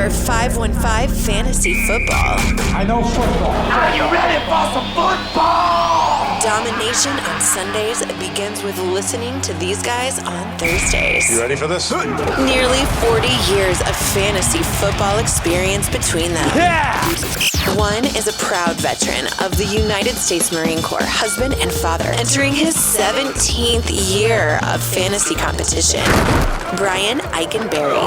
for 515 Fantasy Football. I know football. Are you ready for some football? Domination on Sundays begins with listening to these guys on Thursdays. You ready for this? Nearly 40 years of fantasy football experience between them. Yeah! One is a proud veteran of the United States Marine Corps, husband and father, entering his 17th year of fantasy competition. Brian Eikenberry.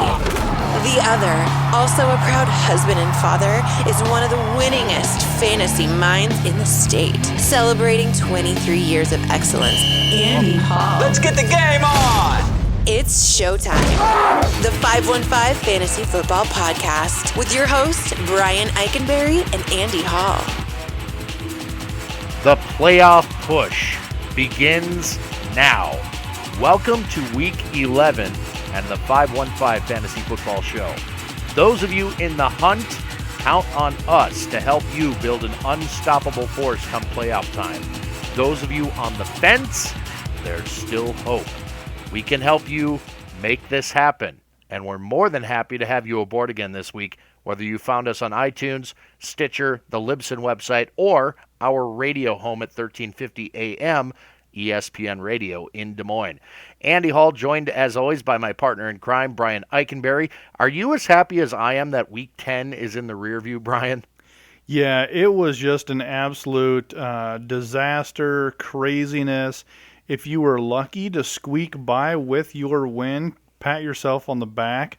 The other, also a proud husband and father, is one of the winningest fantasy minds in the state. Celebrating 23 years of excellence, Andy Hall. Let's get the game on! It's showtime. The 515 Fantasy Football Podcast with your hosts, Brian Eikenberry and Andy Hall. The playoff push begins now. Welcome to Week 11 and the 515 Fantasy Football Show. Those of you in the hunt, count on us to help you build an unstoppable force come playoff time. Those of you on the fence, there's still hope. We can help you make this happen, and we're more than happy to have you aboard again this week, whether you found us on iTunes, Stitcher, the Libsyn website, or our radio home at 1350 AM, ESPN Radio in Des Moines. Andy Hall, joined as always by my partner in crime, Brian Eikenberry. Are you as happy as I am that Week 10 is in the rear view, Brian? Yeah, it was just an absolute disaster, craziness. If you were lucky to squeak by with your win, pat yourself on the back.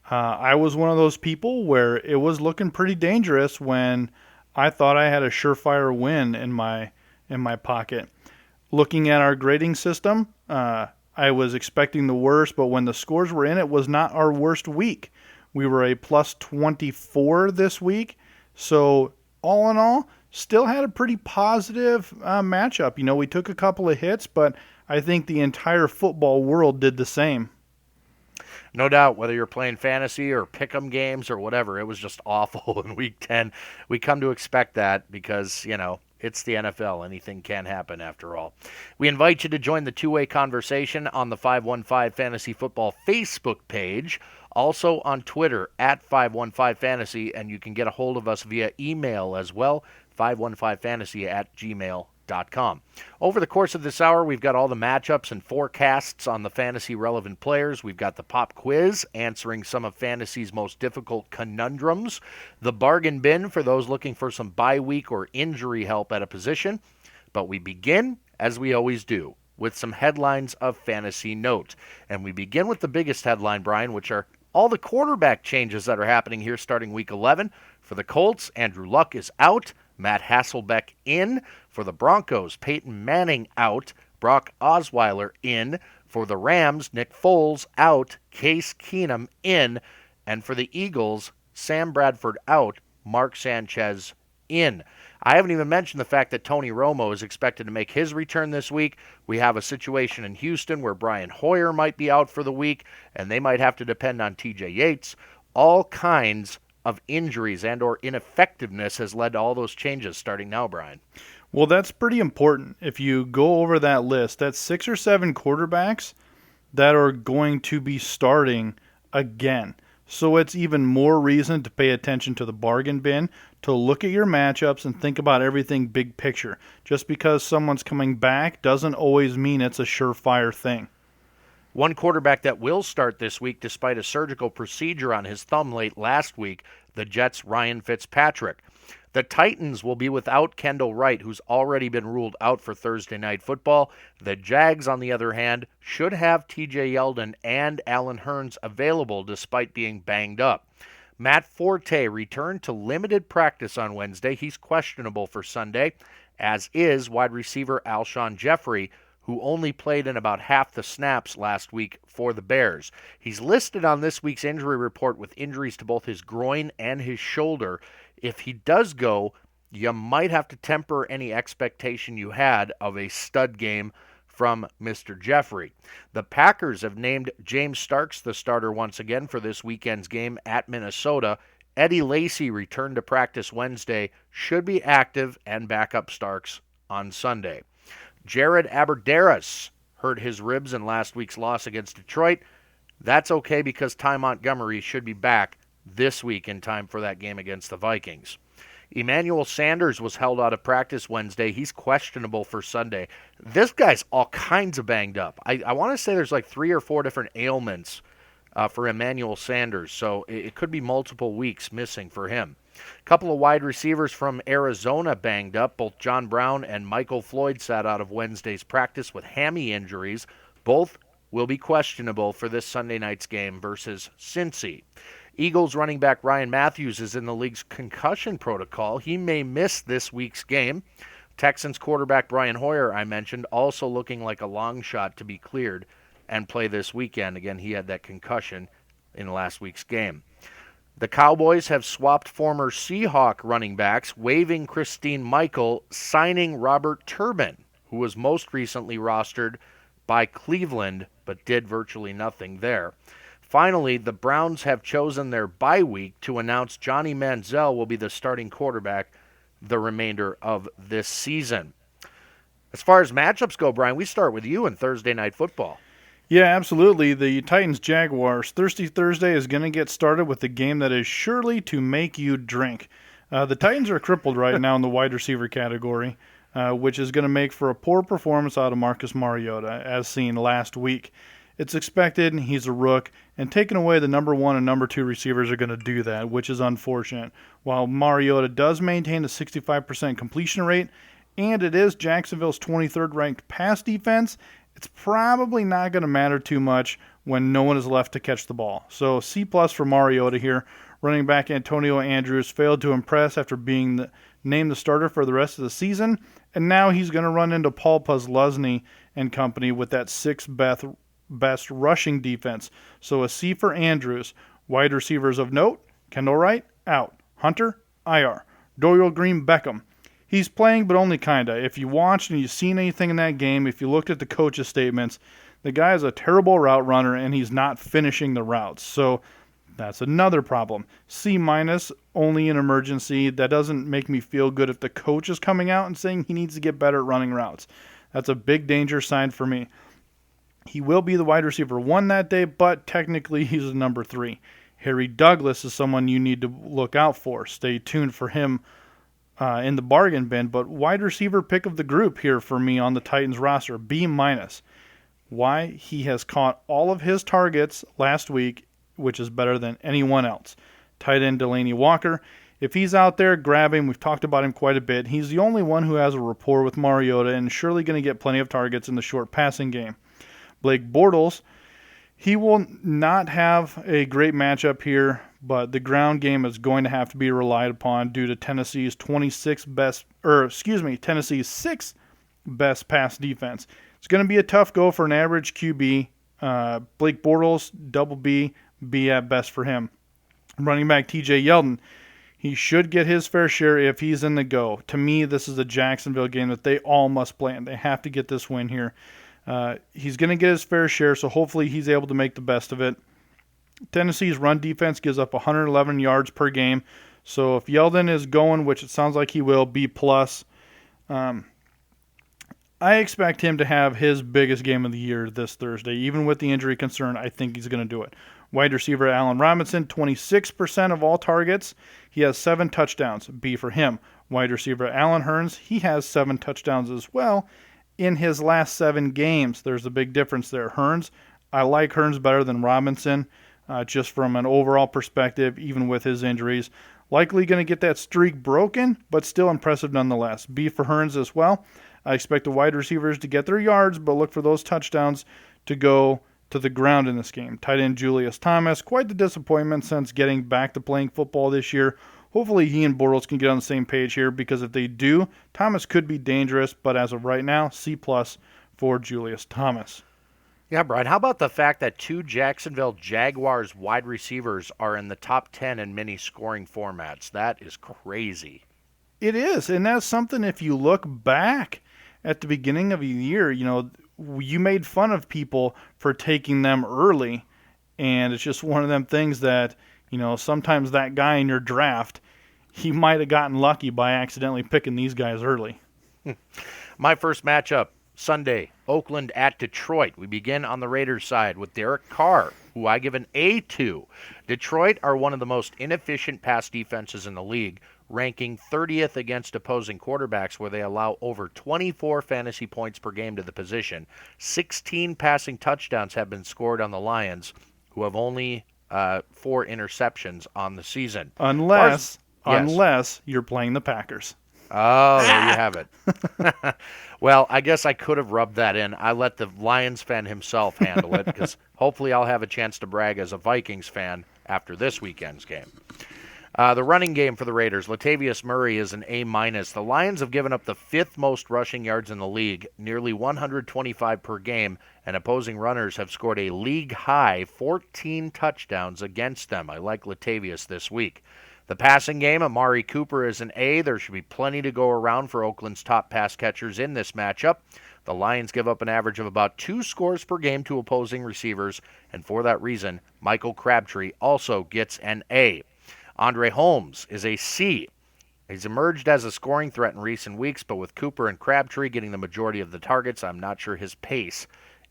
I was one of those people where it was looking pretty dangerous when I thought I had a surefire win in my pocket. Looking at our grading system, I was expecting the worst, but when the scores were in, it was not our worst week. We were a plus 24 this week, so all in all, still had a pretty positive matchup. You know, we took a couple of hits, but I think the entire football world did the same. No doubt, whether you're playing fantasy or pick'em games or whatever, it was just awful in Week 10. We come to expect that because, you know, it's the NFL. Anything can happen after all. We invite you to join the two-way conversation on the 515 Fantasy Football Facebook page, also on Twitter at 515 Fantasy, and you can get a hold of us via email as well, 515fantasy@gmail.com. Over the course of this hour, we've got all the matchups and forecasts on the fantasy-relevant players. We've got the pop quiz, answering some of fantasy's most difficult conundrums. The bargain bin for those looking for some bye week or injury help at a position. But we begin, as we always do, with some headlines of fantasy note. And we begin with the biggest headline, Brian, which are all the quarterback changes that are happening here starting Week 11. For the Colts, Andrew Luck is out. Matt Hasselbeck in. For the Broncos, Peyton Manning out. Brock Osweiler in. For the Rams, Nick Foles out. Case Keenum in. And for the Eagles, Sam Bradford out. Mark Sanchez in. I haven't even mentioned the fact that Tony Romo is expected to make his return this week. We have a situation in Houston where Brian Hoyer might be out for the week, and they might have to depend on TJ Yates. All kinds of injuries and or ineffectiveness has led to all those changes starting now, Brian. Well, that's pretty important. If you go over that list, that's 6 or 7 quarterbacks that are going to be starting again. So it's even more reason to pay attention to the bargain bin, to look at your matchups and think about everything big picture. Just because someone's coming back doesn't always mean it's a surefire thing. One quarterback that will start this week despite a surgical procedure on his thumb late last week, the Jets' Ryan Fitzpatrick. The Titans will be without Kendall Wright, who's already been ruled out for Thursday Night Football. The Jags, on the other hand, should have TJ Yeldon and Allen Hurns available despite being banged up. Matt Forte returned to limited practice on Wednesday. He's questionable for Sunday, as is wide receiver Alshon Jeffrey, who only played in about half the snaps last week for the Bears. He's listed on this week's injury report with injuries to both his groin and his shoulder. If he does go, you might have to temper any expectation you had of a stud game from Mr. Jeffrey. The Packers have named James Starks the starter once again for this weekend's game at Minnesota. Eddie Lacy returned to practice Wednesday, should be active and back up Starks on Sunday. Jared Abbrederis hurt his ribs in last week's loss against Detroit. That's okay because Ty Montgomery should be back this week in time for that game against the Vikings. Emmanuel Sanders was held out of practice Wednesday. He's questionable for Sunday. This guy's all kinds of banged up. I want to say there's like 3 or 4 different ailments for Emmanuel Sanders, so it could be multiple weeks missing for him. A couple of wide receivers from Arizona banged up. Both John Brown and Michael Floyd sat out of Wednesday's practice with hammy injuries. Both will be questionable for this Sunday night's game versus Cincy. Eagles running back Ryan Matthews is in the league's concussion protocol. He may miss this week's game. Texans quarterback Brian Hoyer, I mentioned, also looking like a long shot to be cleared and play this weekend. Again, he had that concussion in last week's game. The Cowboys have swapped former Seahawk running backs, waiving Christine Michael, signing Robert Turbin, who was most recently rostered by Cleveland but did virtually nothing there. Finally, the Browns have chosen their bye week to announce Johnny Manziel will be the starting quarterback the remainder of this season. As far as matchups go, Brian, we start with you in Thursday Night Football. Yeah, absolutely. The Titans-Jaguars. Thursday is going to get started with the game that is surely to make you drink. The Titans are crippled right now in the wide receiver category, which is going to make for a poor performance out of Marcus Mariota, as seen last week. It's expected, he's a rook, and taking away the number 1 and number 2 receivers are going to do that, which is unfortunate. While Mariota does maintain a 65% completion rate, and it is Jacksonville's 23rd ranked pass defense, it's probably not going to matter too much when no one is left to catch the ball. So C+ for Mariota here. Running back Antonio Andrews failed to impress after being named the starter for the rest of the season, and now he's going to run into Paul Posluszny and company with that 6th best rushing defense. So a C for Andrews. Wide receivers of note, Kendall Wright, out. Hunter, IR. Dorial Green-Beckham. He's playing, but only kinda. If you watched and you've seen anything in that game, if you looked at the coach's statements, the guy is a terrible route runner, and he's not finishing the routes. So that's another problem. C-, only an emergency. That doesn't make me feel good if the coach is coming out and saying he needs to get better at running routes. That's a big danger sign for me. He will be the wide receiver 1 that day, but technically he's a number 3. Harry Douglas is someone you need to look out for. Stay tuned for him in the bargain bin, but wide receiver pick of the group here for me on the Titans roster, B-. Why? He has caught all of his targets last week, which is better than anyone else. Tight end Delaney Walker. If he's out there, grab him. We've talked about him quite a bit. He's the only one who has a rapport with Mariota and surely going to get plenty of targets in the short passing game. Blake Bortles, he will not have a great matchup here, but the ground game is going to have to be relied upon due to Tennessee's Tennessee's 6th best pass defense. It's going to be a tough go for an average QB. Blake Bortles, double B, B at best for him. Running back TJ Yeldon, he should get his fair share if he's in the go. To me, this is a Jacksonville game that they all must play in. They have to get this win here. He's going to get his fair share, so hopefully he's able to make the best of it. Tennessee's run defense gives up 111 yards per game, so if Yeldon is going, which it sounds like he will, B+. I expect him to have his biggest game of the year this Thursday. Even with the injury concern, I think he's going to do it. Wide receiver Allen Robinson, 26% of all targets. He has 7 touchdowns. B for him. Wide receiver Allen Hurns, he has 7 touchdowns as well. In his last 7 games, there's a big difference there. Hurns, I like Hurns better than Robinson, just from an overall perspective, even with his injuries. Likely going to get that streak broken, but still impressive nonetheless. B for Hurns as well. I expect the wide receivers to get their yards, but look for those touchdowns to go to the ground in this game. Tight end Julius Thomas, quite the disappointment since getting back to playing football this year. Hopefully he and Bortles can get on the same page here, because if they do, Thomas could be dangerous, but as of right now, C+ for Julius Thomas. Yeah, Brian, how about the fact that 2 Jacksonville Jaguars wide receivers are in the top 10 in many scoring formats? That is crazy. It is, and that's something if you look back at the beginning of the year, you made fun of people for taking them early, and it's just one of them things that, sometimes that guy in your draft, he might have gotten lucky by accidentally picking these guys early. My first matchup Sunday, Oakland at Detroit. We begin on the Raiders side with Derek Carr, who I give an A to. Detroit are one of the most inefficient pass defenses in the league, ranking 30th against opposing quarterbacks, where they allow over 24 fantasy points per game to the position. 16 passing touchdowns have been scored on the Lions, who have only 4 interceptions on the season. Unless you're playing the Packers. Oh, there you have it. Well, I guess I could have rubbed that in. I let the Lions fan himself handle it, because hopefully I'll have a chance to brag as a Vikings fan after this weekend's game. The running game for the Raiders, Latavius Murray is an A-. The Lions have given up the 5th most rushing yards in the league, nearly 125 per game, and opposing runners have scored a league-high 14 touchdowns against them. I like Latavius this week. The passing game, Amari Cooper is an A. There should be plenty to go around for Oakland's top pass catchers in this matchup. The Lions give up an average of about 2 scores per game to opposing receivers, and for that reason, Michael Crabtree also gets an A. Andre Holmes is a C. He's emerged as a scoring threat in recent weeks, but with Cooper and Crabtree getting the majority of the targets, I'm not sure his pace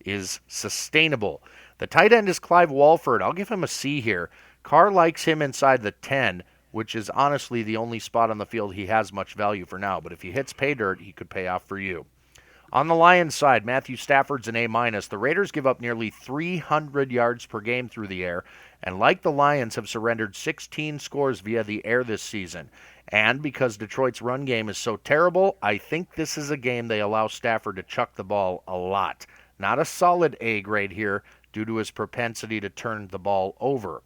is sustainable. The tight end is Clive Walford. I'll give him a C here. Carr likes him inside the 10, which is honestly the only spot on the field he has much value for now. But if he hits pay dirt, he could pay off for you. On the Lions side, Matthew Stafford's an A-. The Raiders give up nearly 300 yards per game through the air, and like the Lions, have surrendered 16 scores via the air this season. And because Detroit's run game is so terrible, I think this is a game they allow Stafford to chuck the ball a lot. Not a solid A grade here due to his propensity to turn the ball over.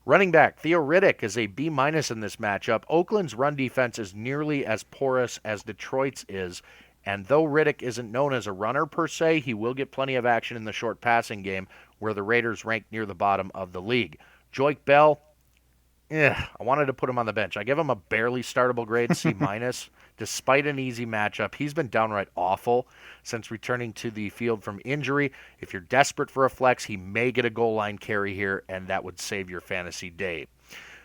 Running back Theo Riddick is a B- in this matchup. Oakland's run defense is nearly as porous as Detroit's is, and though Riddick isn't known as a runner per se, he will get plenty of action in the short passing game, where the Raiders rank near the bottom of the league. Joique Bell, I wanted to put him on the bench. I give him a barely startable grade, C-. Despite an easy matchup, he's been downright awful since returning to the field from injury. If you're desperate for a flex, he may get a goal line carry here, and that would save your fantasy day.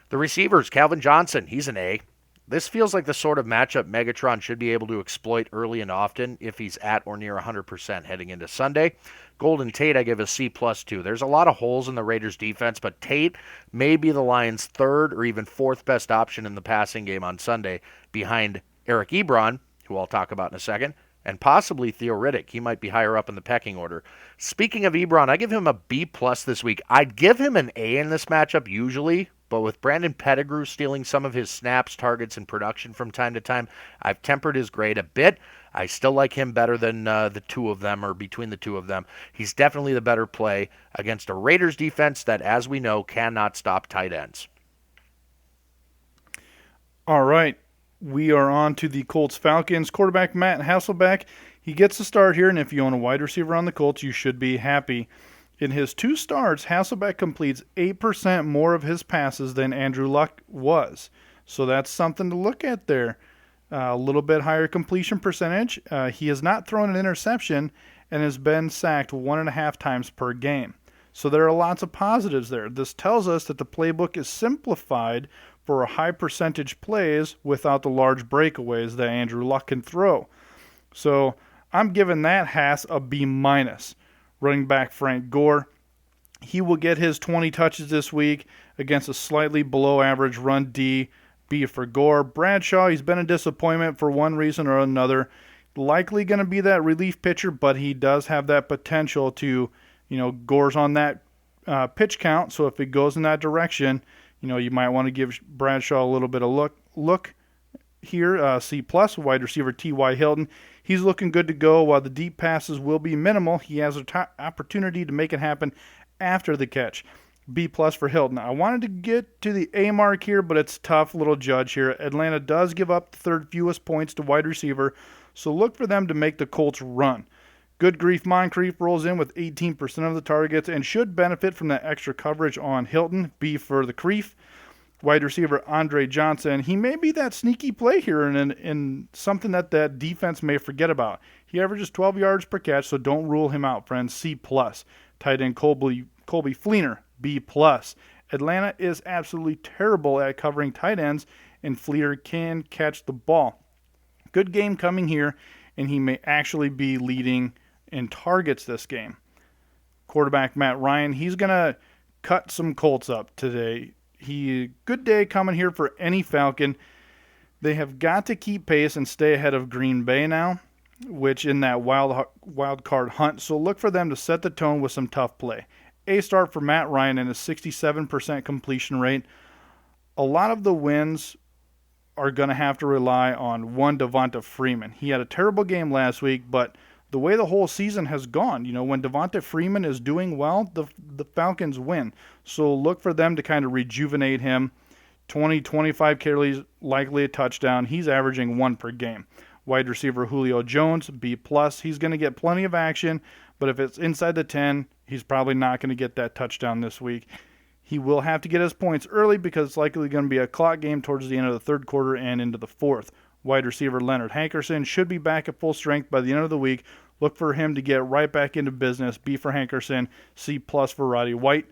The receivers, Calvin Johnson, he's an A. This feels like the sort of matchup Megatron should be able to exploit early and often if he's at or near 100% heading into Sunday. Golden Tate, I give a C+ to. There's a lot of holes in the Raiders' defense, but Tate may be the Lions' 3rd or even 4th best option in the passing game on Sunday, behind Eric Ebron, who I'll talk about in a second, and possibly Theo Riddick. He might be higher up in the pecking order. Speaking of Ebron, I give him a B+ this week. I'd give him an A in this matchup usually, but with Brandon Pettigrew stealing some of his snaps, targets, and production from time to time, I've tempered his grade a bit. I still like him better than the two of them, or between the two of them. He's definitely the better play against a Raiders defense that, as we know, cannot stop tight ends. All right. We are on to the Colts-Falcons. Quarterback Matt Hasselbeck, he gets the start here, and if you own a wide receiver on the Colts, you should be happy. In his 2 starts, Hasselbeck completes 8% more of his passes than Andrew Luck was. So that's something to look at there. A little bit higher completion percentage. He has not thrown an interception and has been sacked 1.5 times per game. So there are lots of positives there. This tells us that the playbook is simplified for a high percentage plays without the large breakaways that Andrew Luck can throw. So I'm giving that Hass a B-. Running back Frank Gore, he will get his 20 touches this week against a slightly below average run D. B for Gore. Bradshaw, he's been a disappointment for one reason or another. Likely going to be that relief pitcher, but he does have that potential to, Gore's on that pitch count. So if it goes in that direction, you might want to give Bradshaw a little bit of look here. C+, wide receiver T.Y. Hilton. He's looking good to go. While the deep passes will be minimal, he has an opportunity to make it happen after the catch. B+ for Hilton. I wanted to get to the A mark here, but it's tough. Little judge here. Atlanta does give up the 3rd fewest points to wide receiver, so look for them to make the Colts run. Good grief, Moncrief rolls in with 18% of the targets and should benefit from that extra coverage on Hilton. B for the Creef. Wide receiver Andre Johnson, he may be that sneaky play here and something that defense may forget about. He averages 12 yards per catch, so don't rule him out, friends. C+. Tight end Colby Fleener, B+. Atlanta is absolutely terrible at covering tight ends, and Fleener can catch the ball. Good game coming here and he may actually be leading in targets this game. Quarterback Matt Ryan, he's going to cut some Colts up today. Good day coming here for any Falcon. They have got to keep pace and stay ahead of Green Bay now, which in that wild card hunt. So look for them to set the tone with some tough play. A start for Matt Ryan and a 67% completion rate. A lot of the wins are going to have to rely on one Devonta Freeman. He had a terrible game last week, but the way the whole season has gone, when Devonta Freeman is doing well, the Falcons win. So look for them to kind of rejuvenate him. 20-25 carries, likely a touchdown. He's averaging 1 per game. Wide receiver Julio Jones, B+. He's going to get plenty of action, but if it's inside the 10, he's probably not going to get that touchdown this week. He will have to get his points early because it's likely going to be a clock game towards the end of the third quarter and into the fourth. Wide receiver Leonard Hankerson should be back at full strength by the end of the week. Look for him to get right back into business. B for Hankerson, C+ for Roddy White.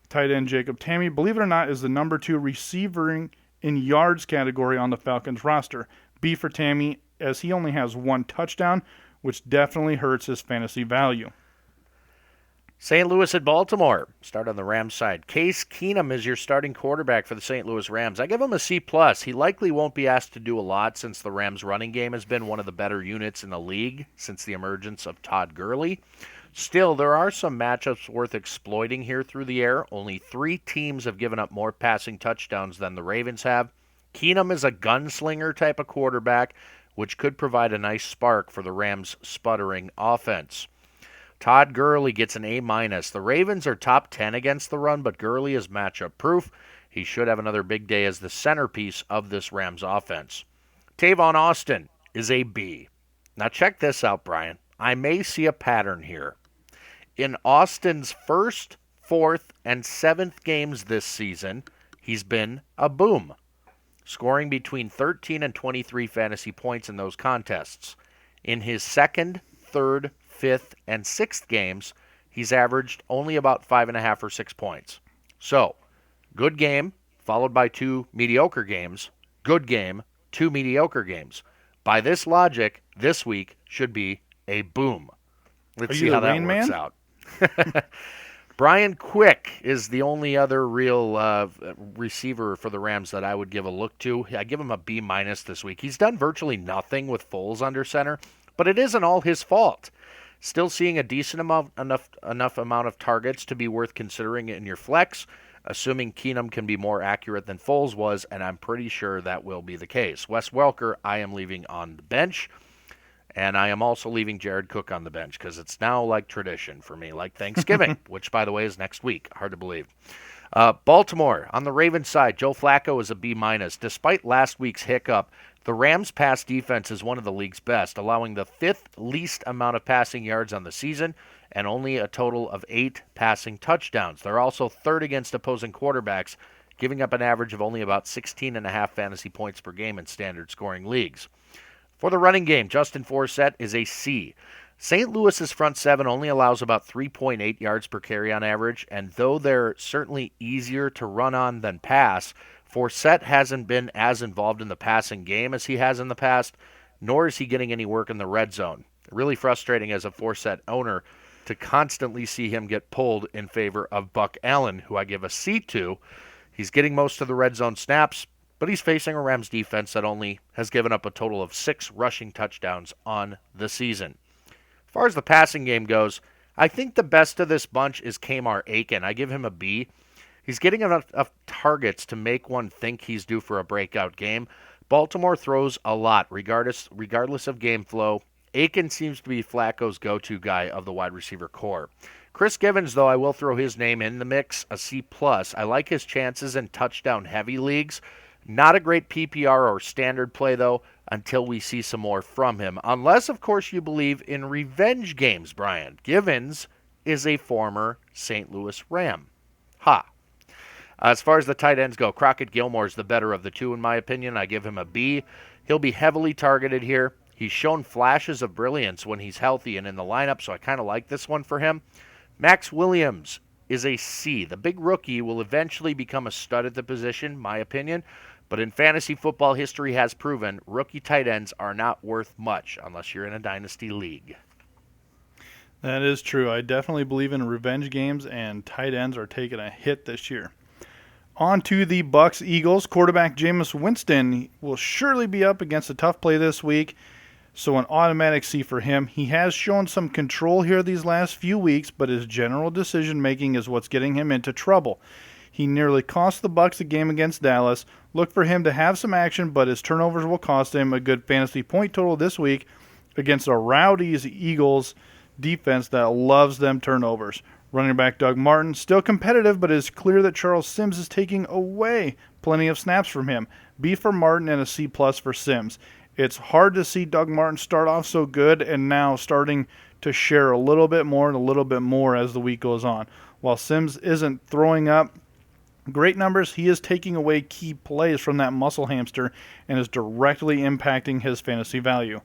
Tight end Jacob Tamme, believe it or not, is the number 2 receiver in yards category on the Falcons roster. B for Tamme, as he only has 1 touchdown, which definitely hurts his fantasy value. St. Louis at Baltimore. Start on the Rams side. Case Keenum is your starting quarterback for the St. Louis Rams. I give him a C+. He likely won't be asked to do a lot since the Rams' running game has been one of the better units in the league since the emergence of Todd Gurley. Still, there are some matchups worth exploiting here through the air. Only 3 teams have given up more passing touchdowns than the Ravens have. Keenum is a gunslinger type of quarterback, which could provide a nice spark for the Rams' sputtering offense. Todd Gurley gets an A-. The Ravens are top 10 against the run, but Gurley is matchup proof. He should have another big day as the centerpiece of this Rams offense. Tavon Austin is a B. Now check this out, Brian. I may see a pattern here. In Austin's first, 4th, and 7th games this season, he's been a boom, scoring between 13 and 23 fantasy points in those contests. In his 2nd, 3rd, 5th, and 6th games, he's averaged only about 5.5 or 6 points. So, good game, followed by 2 mediocre games. Good game, 2 mediocre games. By this logic, this week should be a boom. Let's see how that works out. Brian Quick is the only other real receiver for the Rams that I would give a look to. I give him a B- this week. He's done virtually nothing with Foles under center, but it isn't all his fault. Still seeing a decent enough amount of targets to be worth considering in your flex, assuming Keenum can be more accurate than Foles was, and I'm pretty sure that will be the case. Wes Welker, I am leaving on the bench, and I am also leaving Jared Cook on the bench because it's now like tradition for me, like Thanksgiving, which, by the way, is next week. Hard to believe. Baltimore, on the Ravens side, Joe Flacco is a B-. Despite last week's hiccup, the Rams' pass defense is one of the league's best, allowing the 5th least amount of passing yards on the season and only a total of 8 passing touchdowns. They're also 3rd against opposing quarterbacks, giving up an average of only about 16.5 fantasy points per game in standard scoring leagues. For the running game, Justin Forsett is a C. St. Louis's front 7 only allows about 3.8 yards per carry on average, and though they're certainly easier to run on than pass, Forsett hasn't been as involved in the passing game as he has in the past, nor is he getting any work in the red zone. Really frustrating as a Forsett owner to constantly see him get pulled in favor of Buck Allen, who I give a C to. He's getting most of the red zone snaps, but he's facing a Rams defense that only has given up a total of 6 rushing touchdowns on the season. As far as the passing game goes, I think the best of this bunch is Kamar Aiken. I give him a B. He's getting enough targets to make one think he's due for a breakout game. Baltimore throws a lot, regardless of game flow. Aiken seems to be Flacco's go-to guy of the wide receiver core. Chris Givens, though, I will throw his name in the mix, a C+. I like his chances in touchdown-heavy leagues. Not a great PPR or standard play, though, until we see some more from him. Unless, of course, you believe in revenge games, Brian. Givens is a former St. Louis Ram. Ha! As far as the tight ends go, Crockett Gilmore is the better of the two, in my opinion. I give him a B. He'll be heavily targeted here. He's shown flashes of brilliance when he's healthy and in the lineup, so I kind of like this one for him. Max Williams is a C. The big rookie will eventually become a stud at the position, my opinion, But in fantasy football, history has proven rookie tight ends are not worth much unless you're in a dynasty league. That is true. I definitely believe in revenge games, and tight ends are taking a hit this year. On to the Bucs-Eagles. Quarterback Jameis Winston will surely be up against a tough play this week, so an automatic C for him. He has shown some control here these last few weeks, but his general decision-making is what's getting him into trouble. He nearly cost the Bucs a game against Dallas. Look for him to have some action, but his turnovers will cost him a good fantasy point total this week against a rowdy Eagles defense that loves them turnovers. Running back Doug Martin, still competitive, but it is clear that Charles Sims is taking away plenty of snaps from him. B for Martin and a C plus for Sims. It's hard to see Doug Martin start off so good and now starting to share a little bit more and a little bit more as the week goes on. While Sims isn't throwing up great numbers, he is taking away key plays from that muscle hamster and is directly impacting his fantasy value.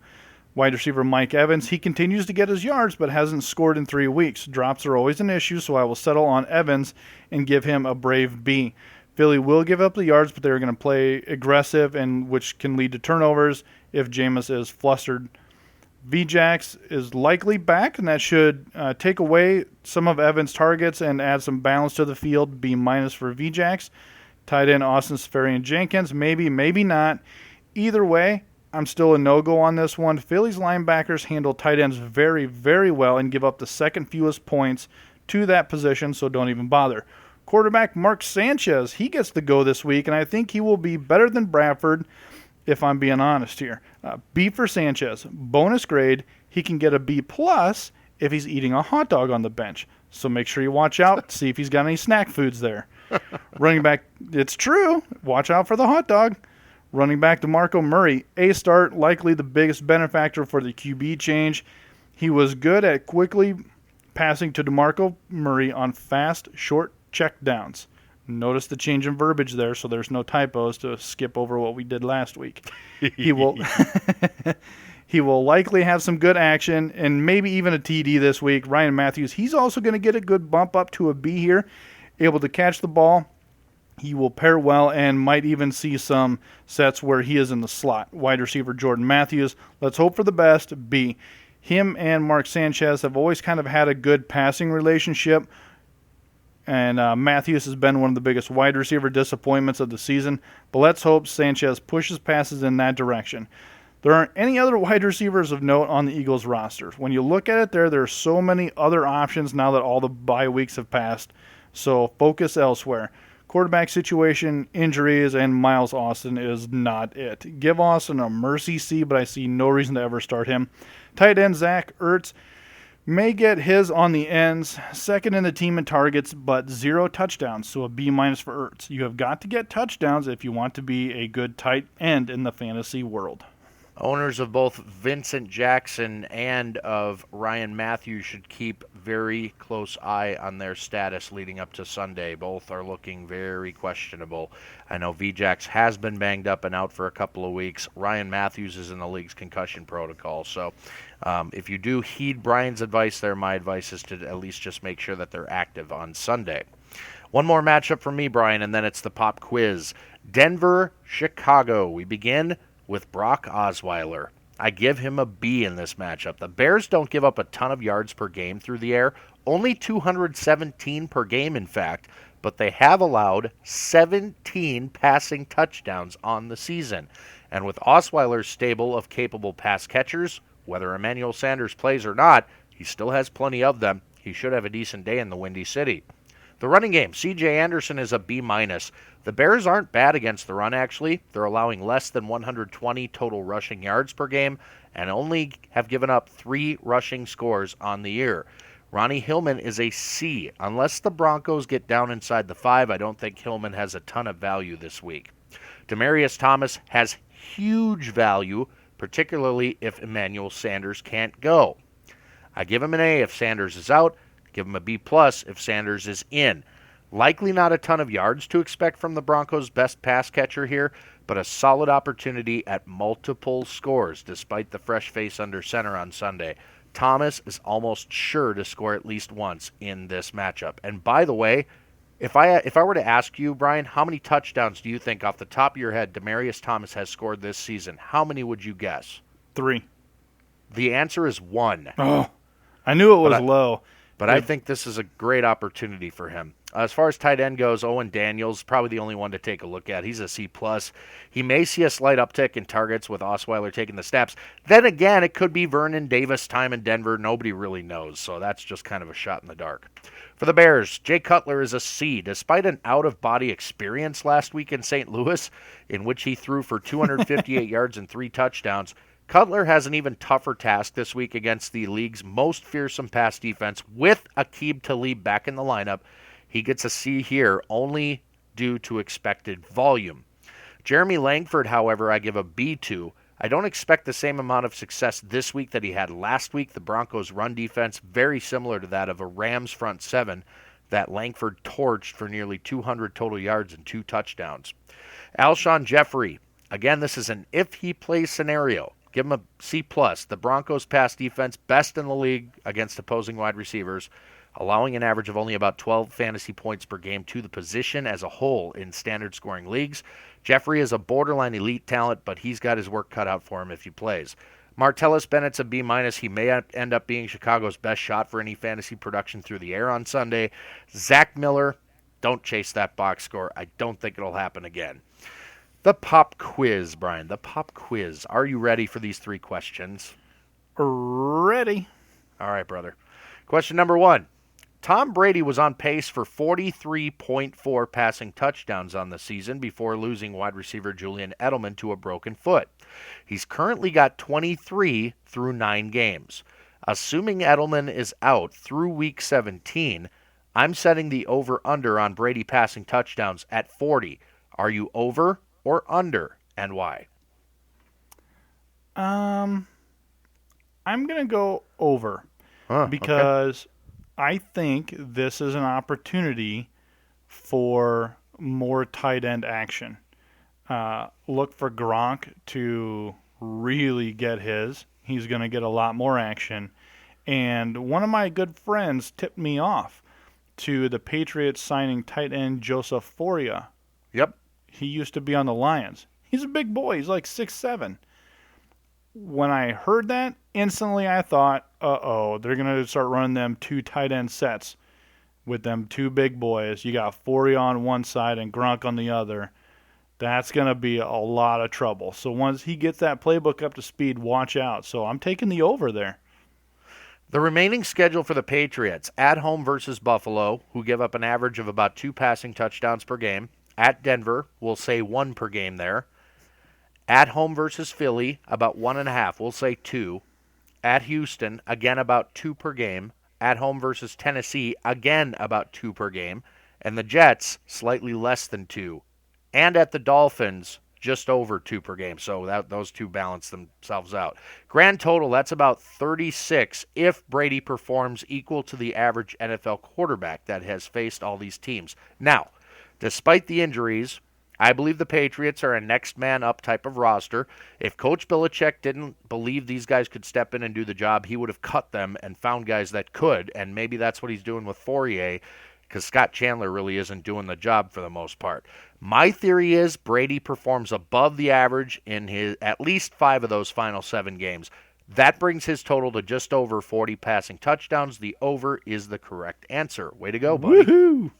Wide receiver Mike Evans, he continues to get his yards but hasn't scored in 3 weeks. Drops are always an issue, so I will settle on Evans and give him a brave B. Philly will give up the yards, but they're going to play aggressive, and which can lead to turnovers if Jameis is flustered. VJax is likely back, and that should take away some of Evans' targets and add some balance to the field. B- for VJax. Tight end Austin Seferian-Jenkins, maybe, maybe not. Either way, I'm still a no-go on this one. Philly's linebackers handle tight ends very, very well and give up the second fewest points to that position, so don't even bother. Quarterback Mark Sanchez, he gets the go this week, and I think he will be better than Bradford, if I'm being honest here. B for Sanchez. Bonus grade, he can get a B plus if he's eating a hot dog on the bench. So make sure you watch out, see if he's got any snack foods there. Running back, it's true. Watch out for the hot dog. Running back DeMarco Murray, A start, likely the biggest benefactor for the QB change. He was good at quickly passing to DeMarco Murray on fast, short check downs. Notice the change in verbiage there, so there's no typos to skip over what we did last week. He will he will likely have some good action and maybe even a TD this week. Ryan Matthews, he's also going to get a good bump up to a B here, able to catch the ball. He will pair well and might even see some sets where he is in the slot. Wide receiver Jordan Matthews, let's hope for the best, B. Him and Mark Sanchez have always kind of had a good passing relationship, and Matthews has been one of the biggest wide receiver disappointments of the season, but let's hope Sanchez pushes passes in that direction. There aren't any other wide receivers of note on the Eagles roster. When you look at it there are so many other options now that all the bye weeks have passed, so focus elsewhere. Quarterback situation, injuries, and Miles Austin is not it. Give Austin a mercy C, but I see no reason to ever start him. Tight end Zach Ertz may get his on the ends. Second in the team in targets, but 0 touchdowns, so a B- for Ertz. You have got to get touchdowns if you want to be a good tight end in the fantasy world. Owners of both Vincent Jackson and of Ryan Matthews should keep very close eye on their status leading up to Sunday. Both are looking very questionable. I know VJax has been banged up and out for a couple of weeks. Ryan Matthews is in the league's concussion protocol. So if you do heed Brian's advice there, my advice is to at least just make sure that they're active on Sunday. One more matchup for me, Brian, and then it's the pop quiz. Denver, Chicago. We begin with Brock Osweiler. I give him a B in this matchup. The Bears don't give up a ton of yards per game through the air, only 217 per game, in fact, but they have allowed 17 passing touchdowns on the season. And with Osweiler's stable of capable pass catchers, whether Emmanuel Sanders plays or not, he still has plenty of them. He should have a decent day in the Windy City. The running game, C.J. Anderson is a B-. The Bears aren't bad against the run, actually. They're allowing less than 120 total rushing yards per game and only have given up 3 rushing scores on the year. Ronnie Hillman is a C. Unless the Broncos get down inside the 5, I don't think Hillman has a ton of value this week. Demaryius Thomas has huge value, particularly if Emmanuel Sanders can't go. I give him an A if Sanders is out. Give him a B+ if Sanders is in. Likely not a ton of yards to expect from the Broncos' best pass catcher here, but a solid opportunity at multiple scores despite the fresh face under center on Sunday. Thomas is almost sure to score at least once in this matchup. And by the way, If I were to ask you, Brian, how many touchdowns do you think off the top of your head Demaryius Thomas has scored this season? How many would you guess? 3. The answer is 1. Oh, I knew it was low. But I think this is a great opportunity for him. As far as tight end goes, Owen Daniels, probably the only one to take a look at. He's a C+. He may see a slight uptick in targets with Osweiler taking the snaps. Then again, it could be Vernon Davis' time in Denver. Nobody really knows, so that's just kind of a shot in the dark. For the Bears, Jay Cutler is a C. Despite an out-of-body experience last week in St. Louis, in which he threw for 258 yards and 3 touchdowns, Cutler has an even tougher task this week against the league's most fearsome pass defense with Aqib Talib back in the lineup. He gets a C here only due to expected volume. Jeremy Langford, however, I give a B to. I don't expect the same amount of success this week that he had last week. The Broncos' run defense, very similar to that of a Rams front 7 that Langford torched for nearly 200 total yards and 2 touchdowns. Alshon Jeffrey, again, this is an if he plays scenario. Give him a C+. The Broncos' pass defense, best in the league against opposing wide receivers, allowing an average of only about 12 fantasy points per game to the position as a whole in standard scoring leagues. Jeffrey is a borderline elite talent, but he's got his work cut out for him if he plays. Martellus Bennett's a B-. He may end up being Chicago's best shot for any fantasy production through the air on Sunday. Zach Miller, don't chase that box score. I don't think it'll happen again. The pop quiz, Brian. The pop quiz. Are you ready for these 3 questions? Ready. All right, brother. Question number 1. Tom Brady was on pace for 43.4 passing touchdowns on the season before losing wide receiver Julian Edelman to a broken foot. He's currently got 23 through 9 games. Assuming Edelman is out through week 17, I'm setting the over-under on Brady passing touchdowns at 40. Are you over or under, and why? I'm going to go over because I think this is an opportunity for more tight end action. Look for Gronk to really get his. He's going to get a lot more action. And one of my good friends tipped me off to the Patriots signing tight end Joseph Foria. Yep. He used to be on the Lions. He's a big boy. He's like 6'7". When I heard that, instantly I thought, they're going to start running them 2 tight end sets with them 2 big boys. You got Foria on one side and Gronk on the other. That's going to be a lot of trouble. So once he gets that playbook up to speed, watch out. So I'm taking the over there. The remaining schedule for the Patriots, at home versus Buffalo, who give up an average of about 2 passing touchdowns per game. At Denver, we'll say 1 per game there. At home versus Philly, about 1.5. We'll say 2. At Houston, again about 2 per game. At home versus Tennessee, again about 2 per game. And the Jets, slightly less than 2. And at the Dolphins, just over 2 per game. So those 2 balance themselves out. Grand total, that's about 36 if Brady performs equal to the average NFL quarterback that has faced all these teams. Now, despite the injuries, I believe the Patriots are a next man up type of roster. If Coach Belichick didn't believe these guys could step in and do the job, he would have cut them and found guys that could, and maybe that's what he's doing with Fourier, because Scott Chandler really isn't doing the job for the most part. My theory is Brady performs above the average in his at least 5 of those final 7 games. That brings his total to just over 40 passing touchdowns. The over is the correct answer. Way to go, buddy. Woohoo!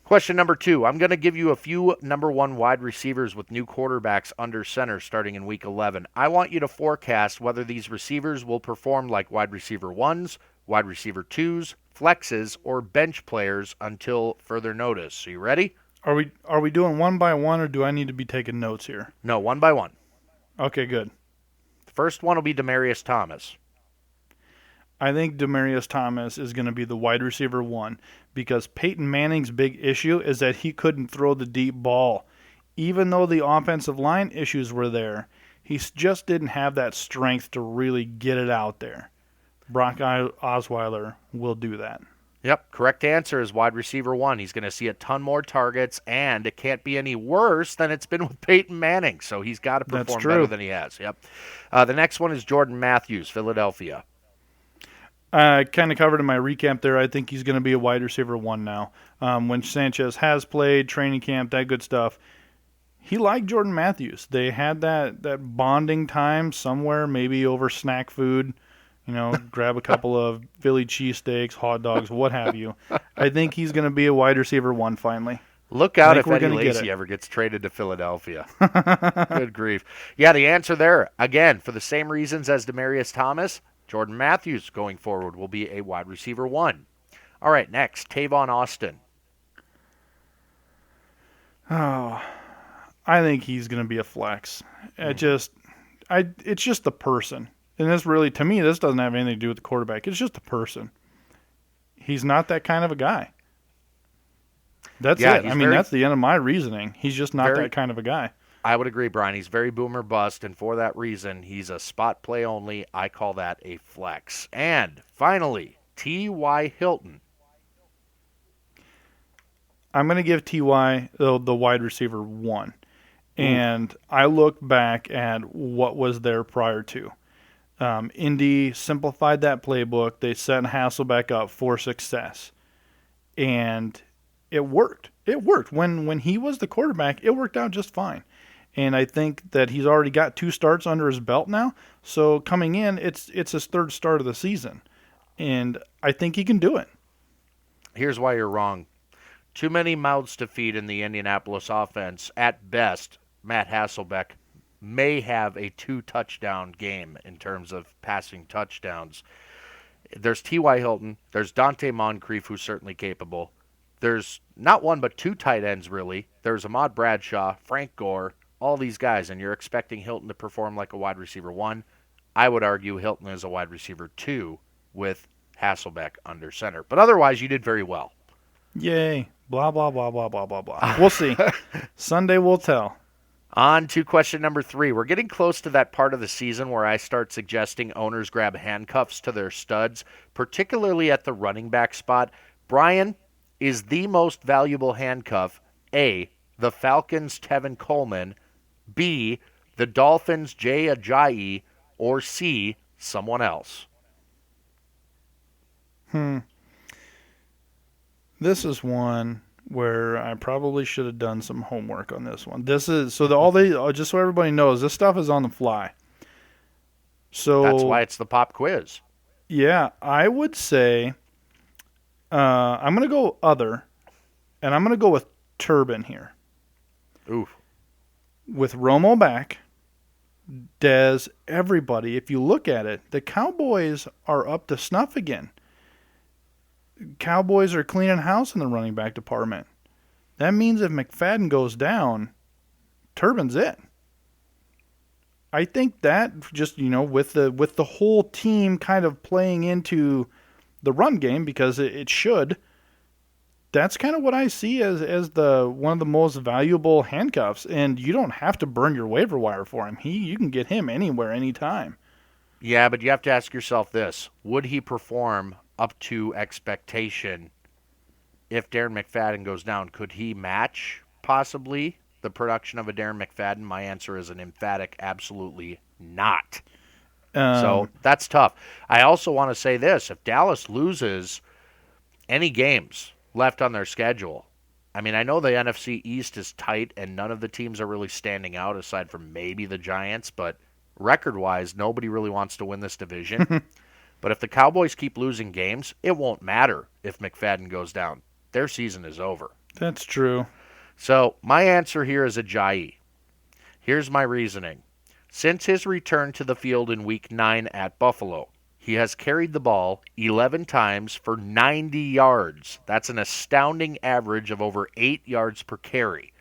Question number 2. I'm going to give you a few number 1 wide receivers with new quarterbacks under center starting in week 11. I want you to forecast whether these receivers will perform like wide receiver 1s, wide receiver 2s, flexes, or bench players until further notice. Are you ready? Are we doing 1 by 1, or do I need to be taking notes here? No, 1 by 1. Okay, good. The first one will be Demaryius Thomas. I think Demaryius Thomas is going to be the wide receiver 1 because Peyton Manning's big issue is that he couldn't throw the deep ball. Even though the offensive line issues were there, he just didn't have that strength to really get it out there. Brock Osweiler will do that. Yep, correct answer is wide receiver 1. He's going to see a ton more targets, and it can't be any worse than it's been with Peyton Manning, so he's got to perform better than he has. Yep. The next one is Jordan Matthews, Philadelphia. I kind of covered in my recap there. I think he's going to be a wide receiver 1 now. When Sanchez has played, training camp, that good stuff, he liked Jordan Matthews. They had that bonding time somewhere, maybe over snack food, grab a couple of Philly cheesesteaks, hot dogs, what have you. I think he's going to be a wide receiver 1 finally. Look out if Eddie Lacy ever gets traded to Philadelphia. Good grief. Yeah, the answer there, again, for the same reasons as Demaryius Thomas, Jordan Matthews going forward will be a wide receiver 1. All right, next, Tavon Austin. Oh, I think he's going to be a flex. It's just the person. And this really, to me, this doesn't have anything to do with the quarterback. It's just a person. He's not that kind of a guy. That's it. That's the end of my reasoning. He's just not that kind of a guy. I would agree, Brian. He's very boomer bust, and for that reason, he's a spot play only. I call that a flex. And finally, T.Y. Hilton. I'm going to give T.Y. the wide receiver 1. And I look back at what was there prior to. Indy simplified that playbook. They set Hasselbeck up for success. And it worked. It worked. When he was the quarterback, it worked out just fine. And I think that he's already got 2 starts under his belt now. So coming in, it's his 3rd start of the season. And I think he can do it. Here's why you're wrong. Too many mouths to feed in the Indianapolis offense. At best, Matt Hasselbeck may have a 2-touchdown game in terms of passing touchdowns. There's T.Y. Hilton. There's Dante Moncrief, who's certainly capable. There's not 1 but 2 tight ends, really. There's Ahmad Bradshaw, Frank Gore, all these guys, and you're expecting Hilton to perform like a wide receiver 1. I would argue Hilton is a wide receiver 2 with Hasselbeck under center. But otherwise, you did very well. Yay. Blah, blah, blah, blah, blah, blah, blah. We'll see. Sunday will tell. On to question number 3. We're getting close to that part of the season where I start suggesting owners grab handcuffs to their studs, particularly at the running back spot. Brian, is the most valuable handcuff A, the Falcons' Tevin Coleman, B, the Dolphins' Jay Ajayi, or C, someone else? This is one where I probably should have done some homework on this one. This is just so everybody knows, this stuff is on the fly. So that's why it's the pop quiz. Yeah, I would say I'm going to go other, and I'm going to go with Turbin here. Oof. With Romo back, Dez, everybody, if you look at it, the Cowboys are up to snuff again. Cowboys are cleaning house in the running back department. That means if McFadden goes down, Turbin's it. I think that just, with the whole team kind of playing into the run game, because it should, that's kind of what I see as one of the most valuable handcuffs. And you don't have to burn your waiver wire for him. You can get him anywhere, anytime. Yeah, but you have to ask yourself this. Would he perform up to expectation if Darren McFadden goes down? Could he match, possibly, the production of a Darren McFadden? My answer is an emphatic absolutely not. So that's tough. I also want to say this. If Dallas loses any games left on their schedule, I know the NFC East is tight and none of the teams are really standing out aside from maybe the Giants, but record-wise, nobody really wants to win this division. But if the Cowboys keep losing games, it won't matter if McFadden goes down. Their season is over. That's true. So my answer here is Ajayi. Here's my reasoning. Since his return to the field in Week 9 at Buffalo, he has carried the ball 11 times for 90 yards. That's an astounding average of over 8 yards per carry.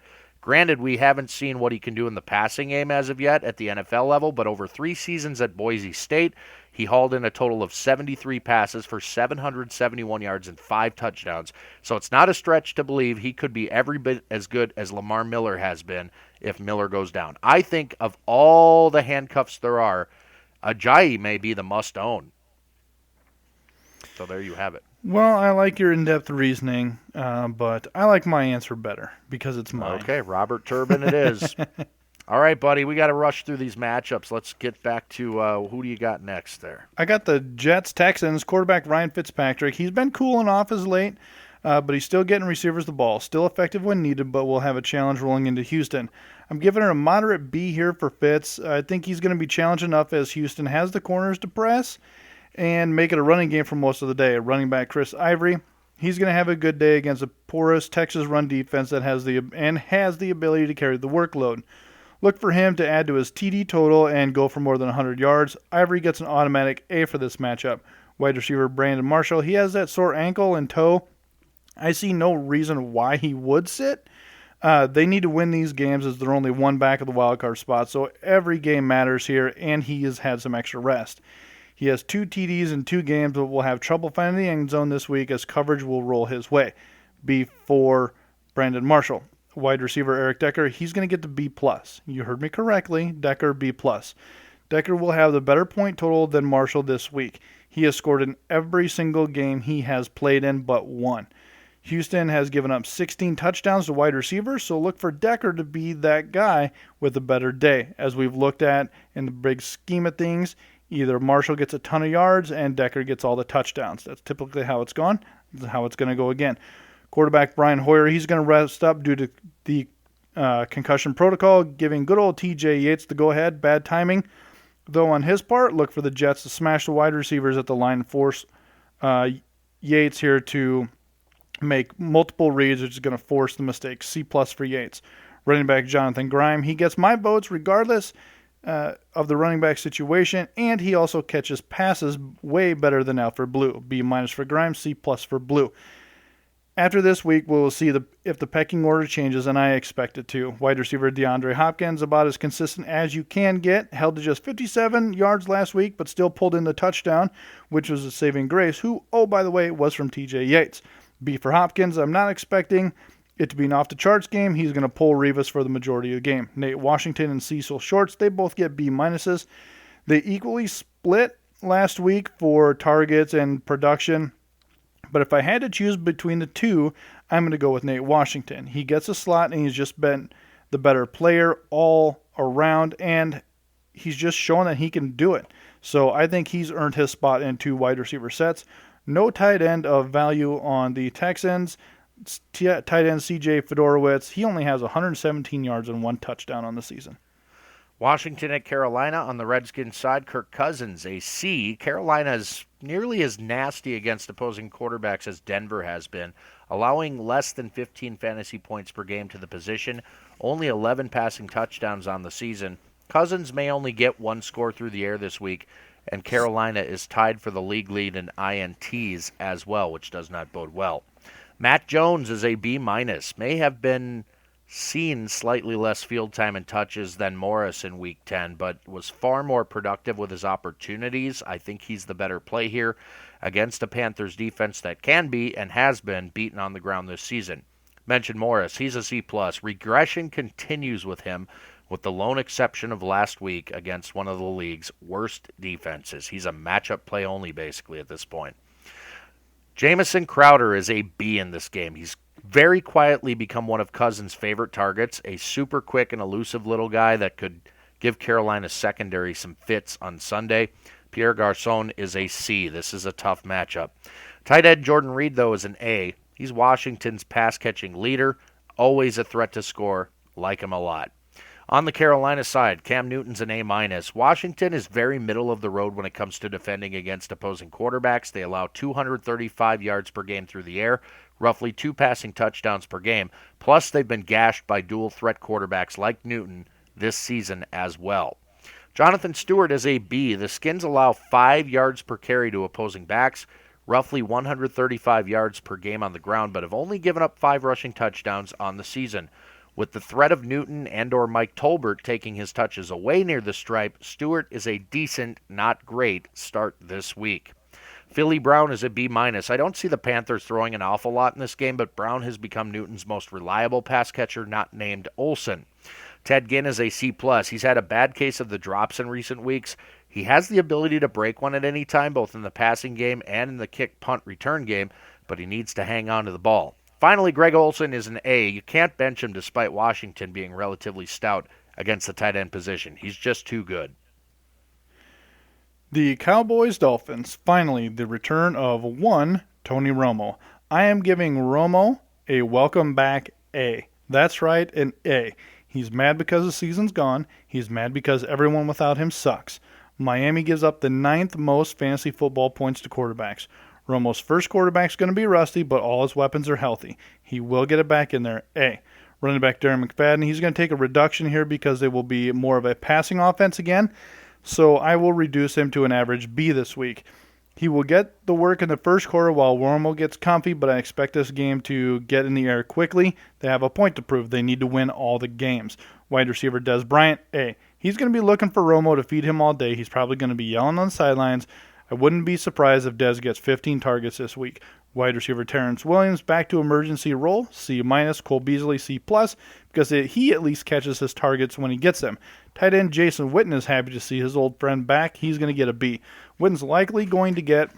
Granted, we haven't seen what he can do in the passing game as of yet at the NFL level, but over 3 seasons at Boise State, he hauled in a total of 73 passes for 771 yards and 5 touchdowns. So it's not a stretch to believe he could be every bit as good as Lamar Miller has been if Miller goes down. I think of all the handcuffs there are, Ajayi may be the must-own. So there you have it. Well, I like your in-depth reasoning, but I like my answer better because it's mine. Okay, Robert Turbin it is. All right, buddy, we got to rush through these matchups. Let's get back to who do you got next there? I got the Jets-Texans quarterback Ryan Fitzpatrick. He's been cooling off as late, but he's still getting receivers the ball. Still effective when needed, but will have a challenge rolling into Houston. I'm giving it a moderate B here for Fitz. I think he's going to be challenged enough as Houston has the corners to press and make it a running game for most of the day. Running back Chris Ivory, he's going to have a good day against a porous Texas run defense that has the ability to carry the workload. Look for him to add to his TD total and go for more than 100 yards. Ivory gets an automatic A for this matchup. Wide receiver Brandon Marshall, he has that sore ankle and toe. I see no reason why he would sit. They need to win these games as they're only one back of the wild card spot, so every game matters here, and he has had some extra rest. He has 2 TDs in 2 games, but will have trouble finding the end zone this week as coverage will roll his way. B for Brandon Marshall. Wide receiver Eric Decker, he's going to get the B+. You heard me correctly, Decker B+. Decker will have the better point total than Marshall this week. He has scored in every single game he has played in but one. Houston has given up 16 touchdowns to wide receivers, so look for Decker to be that guy with a better day. As we've looked at in the big scheme of things, either Marshall gets a ton of yards and Decker gets all the touchdowns. That's typically how it's gone. That's how it's going to go again. Quarterback Brian Hoyer, he's going to rest up due to the concussion protocol, giving good old TJ Yates the go-ahead. Bad timing. Though on his part, look for the Jets to smash the wide receivers at the line and force Yates here to make multiple reads, which is going to force the mistake. C+ for Yates. Running back Jonathan Grime, he gets my votes regardless of the running back situation, and he also catches passes way better than Alfred Blue. B- for Grime, C+ for Blue. After this week, we will see if the pecking order changes, and I expect it to. Wide receiver DeAndre Hopkins, about as consistent as you can get, held to just 57 yards last week, but still pulled in the touchdown, which was a saving grace, who, oh, by the way, was from TJ Yates. B for Hopkins, I'm not expecting it to be an off-the-charts game. He's going to pull Revis for the majority of the game. Nate Washington and Cecil Shorts, they both get B-. They equally split last week for targets and production. But if I had to choose between the two, I'm going to go with Nate Washington. He gets a slot, and he's just been the better player all around, and he's just shown that he can do it. So I think he's earned his spot in 2 wide receiver sets. No tight end of value on the Texans. Tight end C.J. Fedorowicz, he only has 117 yards and 1 touchdown on the season. Washington at Carolina. On the Redskins side, Kirk Cousins, a C. Carolina is nearly as nasty against opposing quarterbacks as Denver has been, allowing less than 15 fantasy points per game to the position, only 11 passing touchdowns on the season. Cousins may only get 1 score through the air this week, and Carolina is tied for the league lead in INTs as well, which does not bode well. Matt Jones is a B-. May have been seen slightly less field time and touches than Morris in Week 10, but was far more productive with his opportunities. I think he's the better play here against a Panthers defense that can be and has been beaten on the ground this season. Mentioned Morris, he's a C+. Regression continues with him, with the lone exception of last week against one of the league's worst defenses. He's a matchup play only basically at this point. Jamison Crowder is a B in this game. He's very quietly become one of Cousins' favorite targets, a super quick and elusive little guy that could give Carolina's secondary some fits on Sunday. Pierre Garçon is a C. This is a tough matchup. Tight end Jordan Reed, though, is an A. He's Washington's pass-catching leader, always a threat to score, like him a lot. On the Carolina side, Cam Newton's an A-. Washington is very middle of the road when it comes to defending against opposing quarterbacks. They allow 235 yards per game through the air, roughly 2 passing touchdowns per game. Plus, they've been gashed by dual-threat quarterbacks like Newton this season as well. Jonathan Stewart is a B. The Skins allow 5 yards per carry to opposing backs, roughly 135 yards per game on the ground, but have only given up 5 rushing touchdowns on the season. With the threat of Newton and or Mike Tolbert taking his touches away near the stripe, Stewart is a decent, not great, start this week. Philly Brown is a B-. I don't see the Panthers throwing an awful lot in this game, but Brown has become Newton's most reliable pass catcher, not named Olsen. Ted Ginn is a C+. He's had a bad case of the drops in recent weeks. He has the ability to break one at any time, both in the passing game and in the kick punt return game, but he needs to hang on to the ball. Finally, Greg Olsen is an A. You can't bench him despite Washington being relatively stout against the tight end position. He's just too good. The Cowboys-Dolphins, finally the return of one Tony Romo. I am giving Romo a welcome back A. That's right, an A. He's mad because the season's gone. He's mad because everyone without him sucks. Miami gives up the 9th most fantasy football points to quarterbacks. Romo's first quarterback's going to be rusty, but all his weapons are healthy. He will get it back in there. A. Running back Darren McFadden, he's going to take a reduction here because they will be more of a passing offense again. So I will reduce him to an average B this week. He will get the work in the first quarter while Romo gets comfy, but I expect this game to get in the air quickly. They have a point to prove. They need to win all the games. Wide receiver Des Bryant, A. He's going to be looking for Romo to feed him all day. He's probably going to be yelling on the sidelines. I wouldn't be surprised if Des gets 15 targets this week. Wide receiver Terrence Williams back to emergency role, C-. Cole Beasley, C+, because he at least catches his targets when he gets them. Tight end Jason Witten is happy to see his old friend back. He's going to get a B. Witten's likely going to get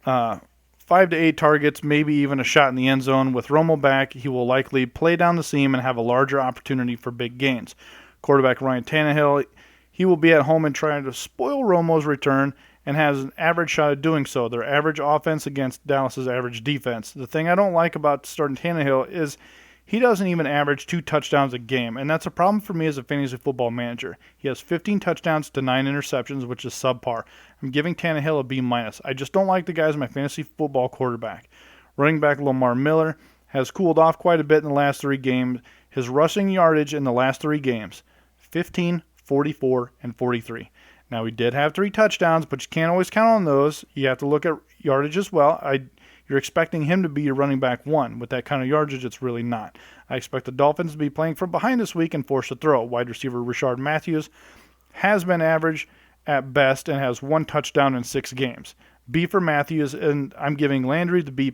5 to 8 targets, maybe even a shot in the end zone. With Romo back, he will likely play down the seam and have a larger opportunity for big gains. Quarterback Ryan Tannehill, he will be at home and trying to spoil Romo's return and has an average shot at doing so. Their average offense against Dallas's average defense. The thing I don't like about starting Tannehill is he doesn't even average 2 touchdowns a game, and that's a problem for me as a fantasy football manager. He has 15 touchdowns to 9 interceptions, which is subpar. I'm giving Tannehill a B-. I just don't like the guy as my fantasy football quarterback. Running back Lamar Miller has cooled off quite a bit in the last 3 games. His rushing yardage in the last 3 games, 15, 44, and 43. Now, he did have 3 touchdowns, but you can't always count on those. You have to look at yardage as well. You're expecting him to be your running back 1. With that kind of yardage, it's really not. I expect the Dolphins to be playing from behind this week and forced to throw. Wide receiver Rashard Matthews has been average at best and has 1 touchdown in 6 games. B for Matthews, and I'm giving Landry the B+.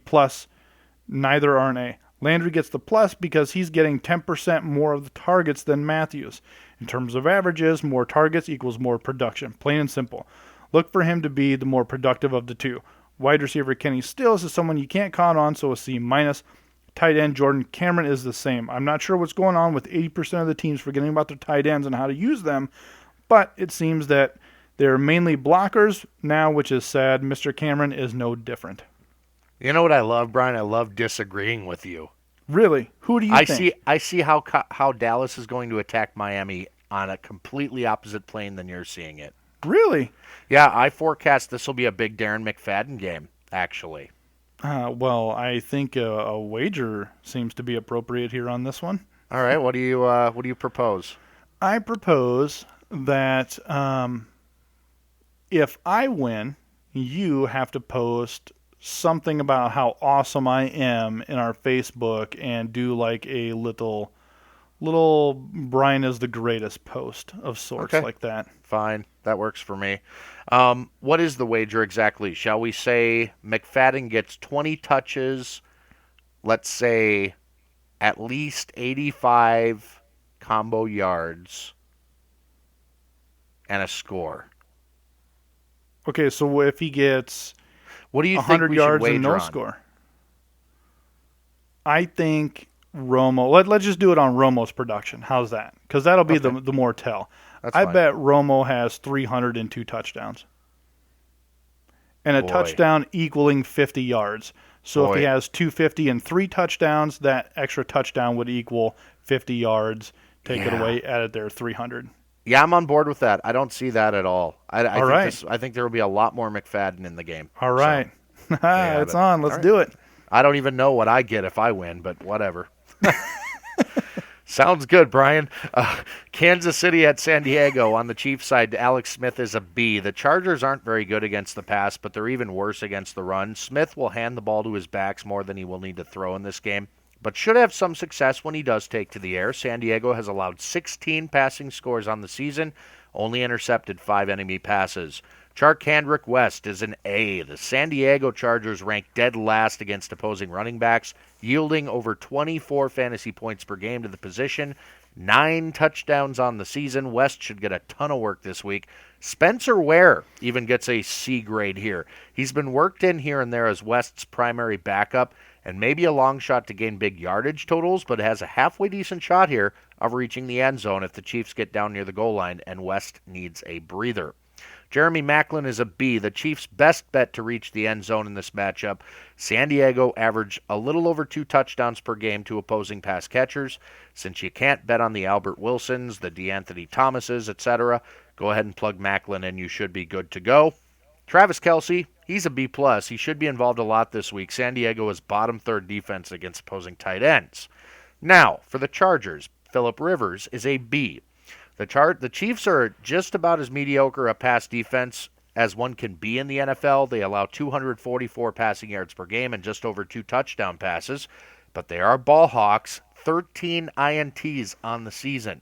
Neither are an A. Landry gets the plus because he's getting 10% more of the targets than Matthews. In terms of averages, more targets equals more production. Plain and simple. Look for him to be the more productive of the 2. Wide receiver Kenny Stills is someone you can't count on, so a C-. Tight end Jordan Cameron is the same. I'm not sure what's going on with 80% of the teams forgetting about their tight ends and how to use them, but it seems that they're mainly blockers now, which is sad. Mr. Cameron is no different. You know what I love, Brian? I love disagreeing with you. Really? Who do you think? I see how Dallas is going to attack Miami on a completely opposite plane than you're seeing it. Really? Yeah, I forecast this will be a big Darren McFadden game, actually. Well, I think a wager seems to be appropriate here on this one. All right, what do you propose? I propose that if I win, you have to post something about how awesome I am in our Facebook and do like a little Brian is the greatest post of sorts, like that. Fine. That works for me. What is the wager exactly? Shall we say McFadden gets 20 touches, let's say at least 85 combo yards, and a score? Okay, so if he gets what do you 100 think yards and no on? Score? I think Romo. Let's just do it on Romo's production. How's that? Because that'll be the more tell. That's I fine. bet Romo has 302 touchdowns. And a touchdown equaling 50 yards. So if he has 250 and 3 touchdowns, that extra touchdown would equal 50 yards. Take it away, add it there, 300. Yeah, I'm on board with that. I don't see that at all. I think there will be a lot more McFadden in the game. All right. So, it's on. Let's do it. I don't even know what I get if I win, but whatever. Sounds good, Brian. Kansas City at San Diego. On the Chiefs side, Alex Smith is a B. The Chargers aren't very good against the pass, but they're even worse against the run. Smith will hand the ball to his backs more than he will need to throw in this game, but should have some success when he does take to the air. San Diego has allowed 16 passing scores on the season, only intercepted 5 enemy passes. Charkandrick West is an A. The San Diego Chargers rank dead last against opposing running backs, yielding over 24 fantasy points per game to the position. 9 touchdowns on the season. West should get a ton of work this week. Spencer Ware even gets a C grade here. He's been worked in here and there as West's primary backup, and maybe a long shot to gain big yardage totals, but has a halfway decent shot here of reaching the end zone if the Chiefs get down near the goal line and West needs a breather. Jeremy Maclin is a B, the Chiefs' best bet to reach the end zone in this matchup. San Diego averaged a little over 2 touchdowns per game to opposing pass catchers. Since you can't bet on the Albert Wilsons, the DeAnthony Thomases, etc., go ahead and plug Maclin and you should be good to go. Travis Kelce, he's a B+. He should be involved a lot this week. San Diego is bottom third defense against opposing tight ends. Now, for the Chargers, Phillip Rivers is a B. The Chiefs are just about as mediocre a pass defense as one can be in the NFL. They allow 244 passing yards per game and just over 2 touchdown passes, but they are ball hawks, 13 INTs on the season.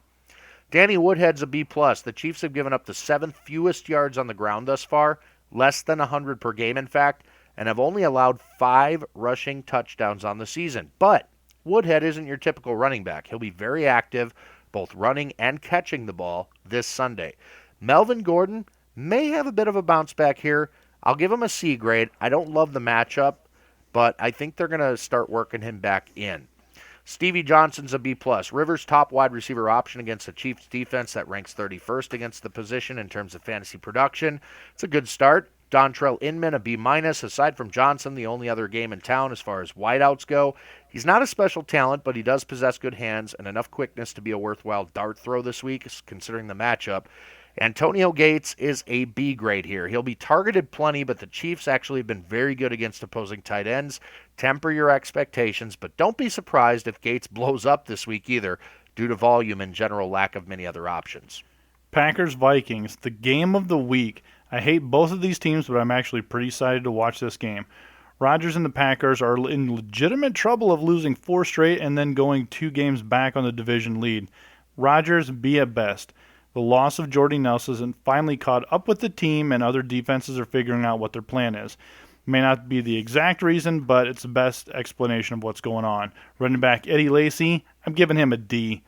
Danny Woodhead's a B+. The Chiefs have given up the 7th fewest yards on the ground thus far, less than 100 per game in fact, and have only allowed 5 rushing touchdowns on the season. But Woodhead isn't your typical running back. He'll be very active, both running and catching the ball this Sunday. Melvin Gordon may have a bit of a bounce back here. I'll give him a C grade. I don't love the matchup, but I think they're going to start working him back in. Stevie Johnson's a B+. Rivers' top wide receiver option against the Chiefs defense that ranks 31st against the position in terms of fantasy production. It's a good start. Dontrell Inman, a B-. Aside from Johnson, the only other game in town as far as wideouts go. He's not a special talent, but he does possess good hands and enough quickness to be a worthwhile dart throw this week, considering the matchup. Antonio Gates is a B grade here. He'll be targeted plenty, but the Chiefs actually have been very good against opposing tight ends. Temper your expectations, but don't be surprised if Gates blows up this week either, due to volume and general lack of many other options. Packers-Vikings, the game of the week. I hate both of these teams, but I'm actually pretty excited to watch this game. Rodgers and the Packers are in legitimate trouble of losing 4 straight and then going 2 games back on the division lead. Rodgers, B at best. The loss of Jordy Nelson finally caught up with the team, and other defenses are figuring out what their plan is. May not be the exact reason, but it's the best explanation of what's going on. Running back Eddie Lacy, I'm giving him a D.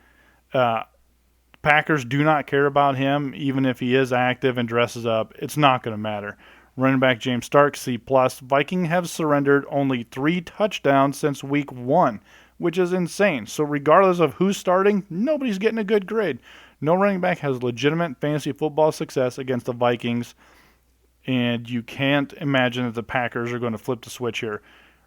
Packers do not care about him, even if he is active and dresses up. It's not going to matter. Running back James Stark, C+. Vikings have surrendered only 3 touchdowns since week 1, which is insane. So regardless of who's starting, nobody's getting a good grade. No running back has legitimate fantasy football success against the Vikings, and you can't imagine that the Packers are going to flip the switch here.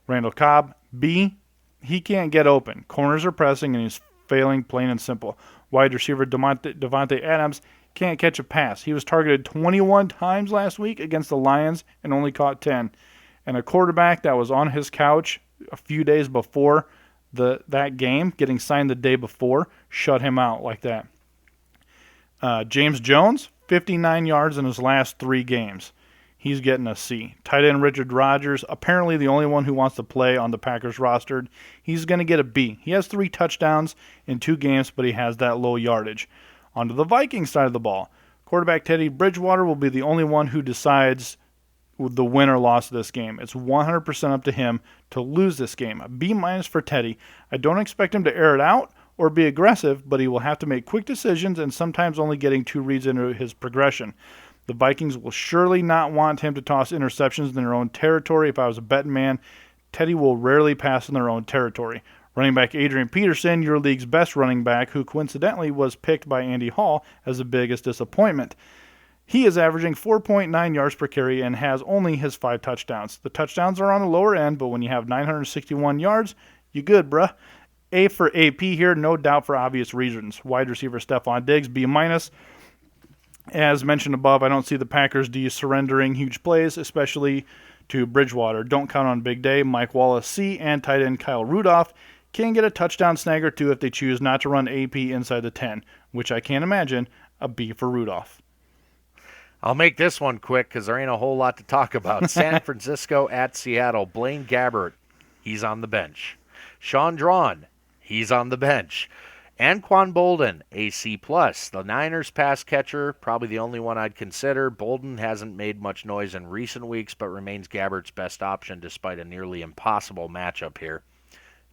Randall Cobb, B. He can't get open. Corners are pressing, and he's failing, plain and simple. Wide receiver Devontae Adams can't catch a pass. He was targeted 21 times last week against the Lions and only caught 10. And a quarterback that was on his couch a few days before that game, getting signed the day before, shut him out like that. James Jones, 59 yards in his last 3 games. He's getting a C. Tight end Richard Rodgers, apparently the only one who wants to play on the Packers roster. He's going to get a B. He has 3 touchdowns in 2 games, but he has that low yardage. On to the Vikings side of the ball. Quarterback Teddy Bridgewater will be the only one who decides the win or loss of this game. It's 100% up to him to lose this game. A B- for Teddy. I don't expect him to air it out or be aggressive, but he will have to make quick decisions and sometimes only getting 2 reads into his progression. The Vikings will surely not want him to toss interceptions in their own territory. If I was a betting man, Teddy will rarely pass in their own territory. Running back Adrian Peterson, your league's best running back, who coincidentally was picked by Andy Hall as the biggest disappointment. He is averaging 4.9 yards per carry and has only his 5 touchdowns. The touchdowns are on the lower end, but when you have 961 yards, you good, bruh. A for AP here, no doubt for obvious reasons. Wide receiver Stephon Diggs, B-. As mentioned above, I don't see the Packers surrendering huge plays, especially to Bridgewater. Don't count on Big Day. Mike Wallace, C, and tight end Kyle Rudolph can get a touchdown snag or 2 if they choose not to run AP inside the 10, which I can't imagine. A B for Rudolph. I'll make this one quick because there ain't a whole lot to talk about. San Francisco at Seattle. Blaine Gabbert, he's on the bench. Sean Drawn, he's on the bench. Anquan Bolden, a C+. The Niners pass catcher, probably the only one I'd consider. Bolden hasn't made much noise in recent weeks, but remains Gabbert's best option despite a nearly impossible matchup here.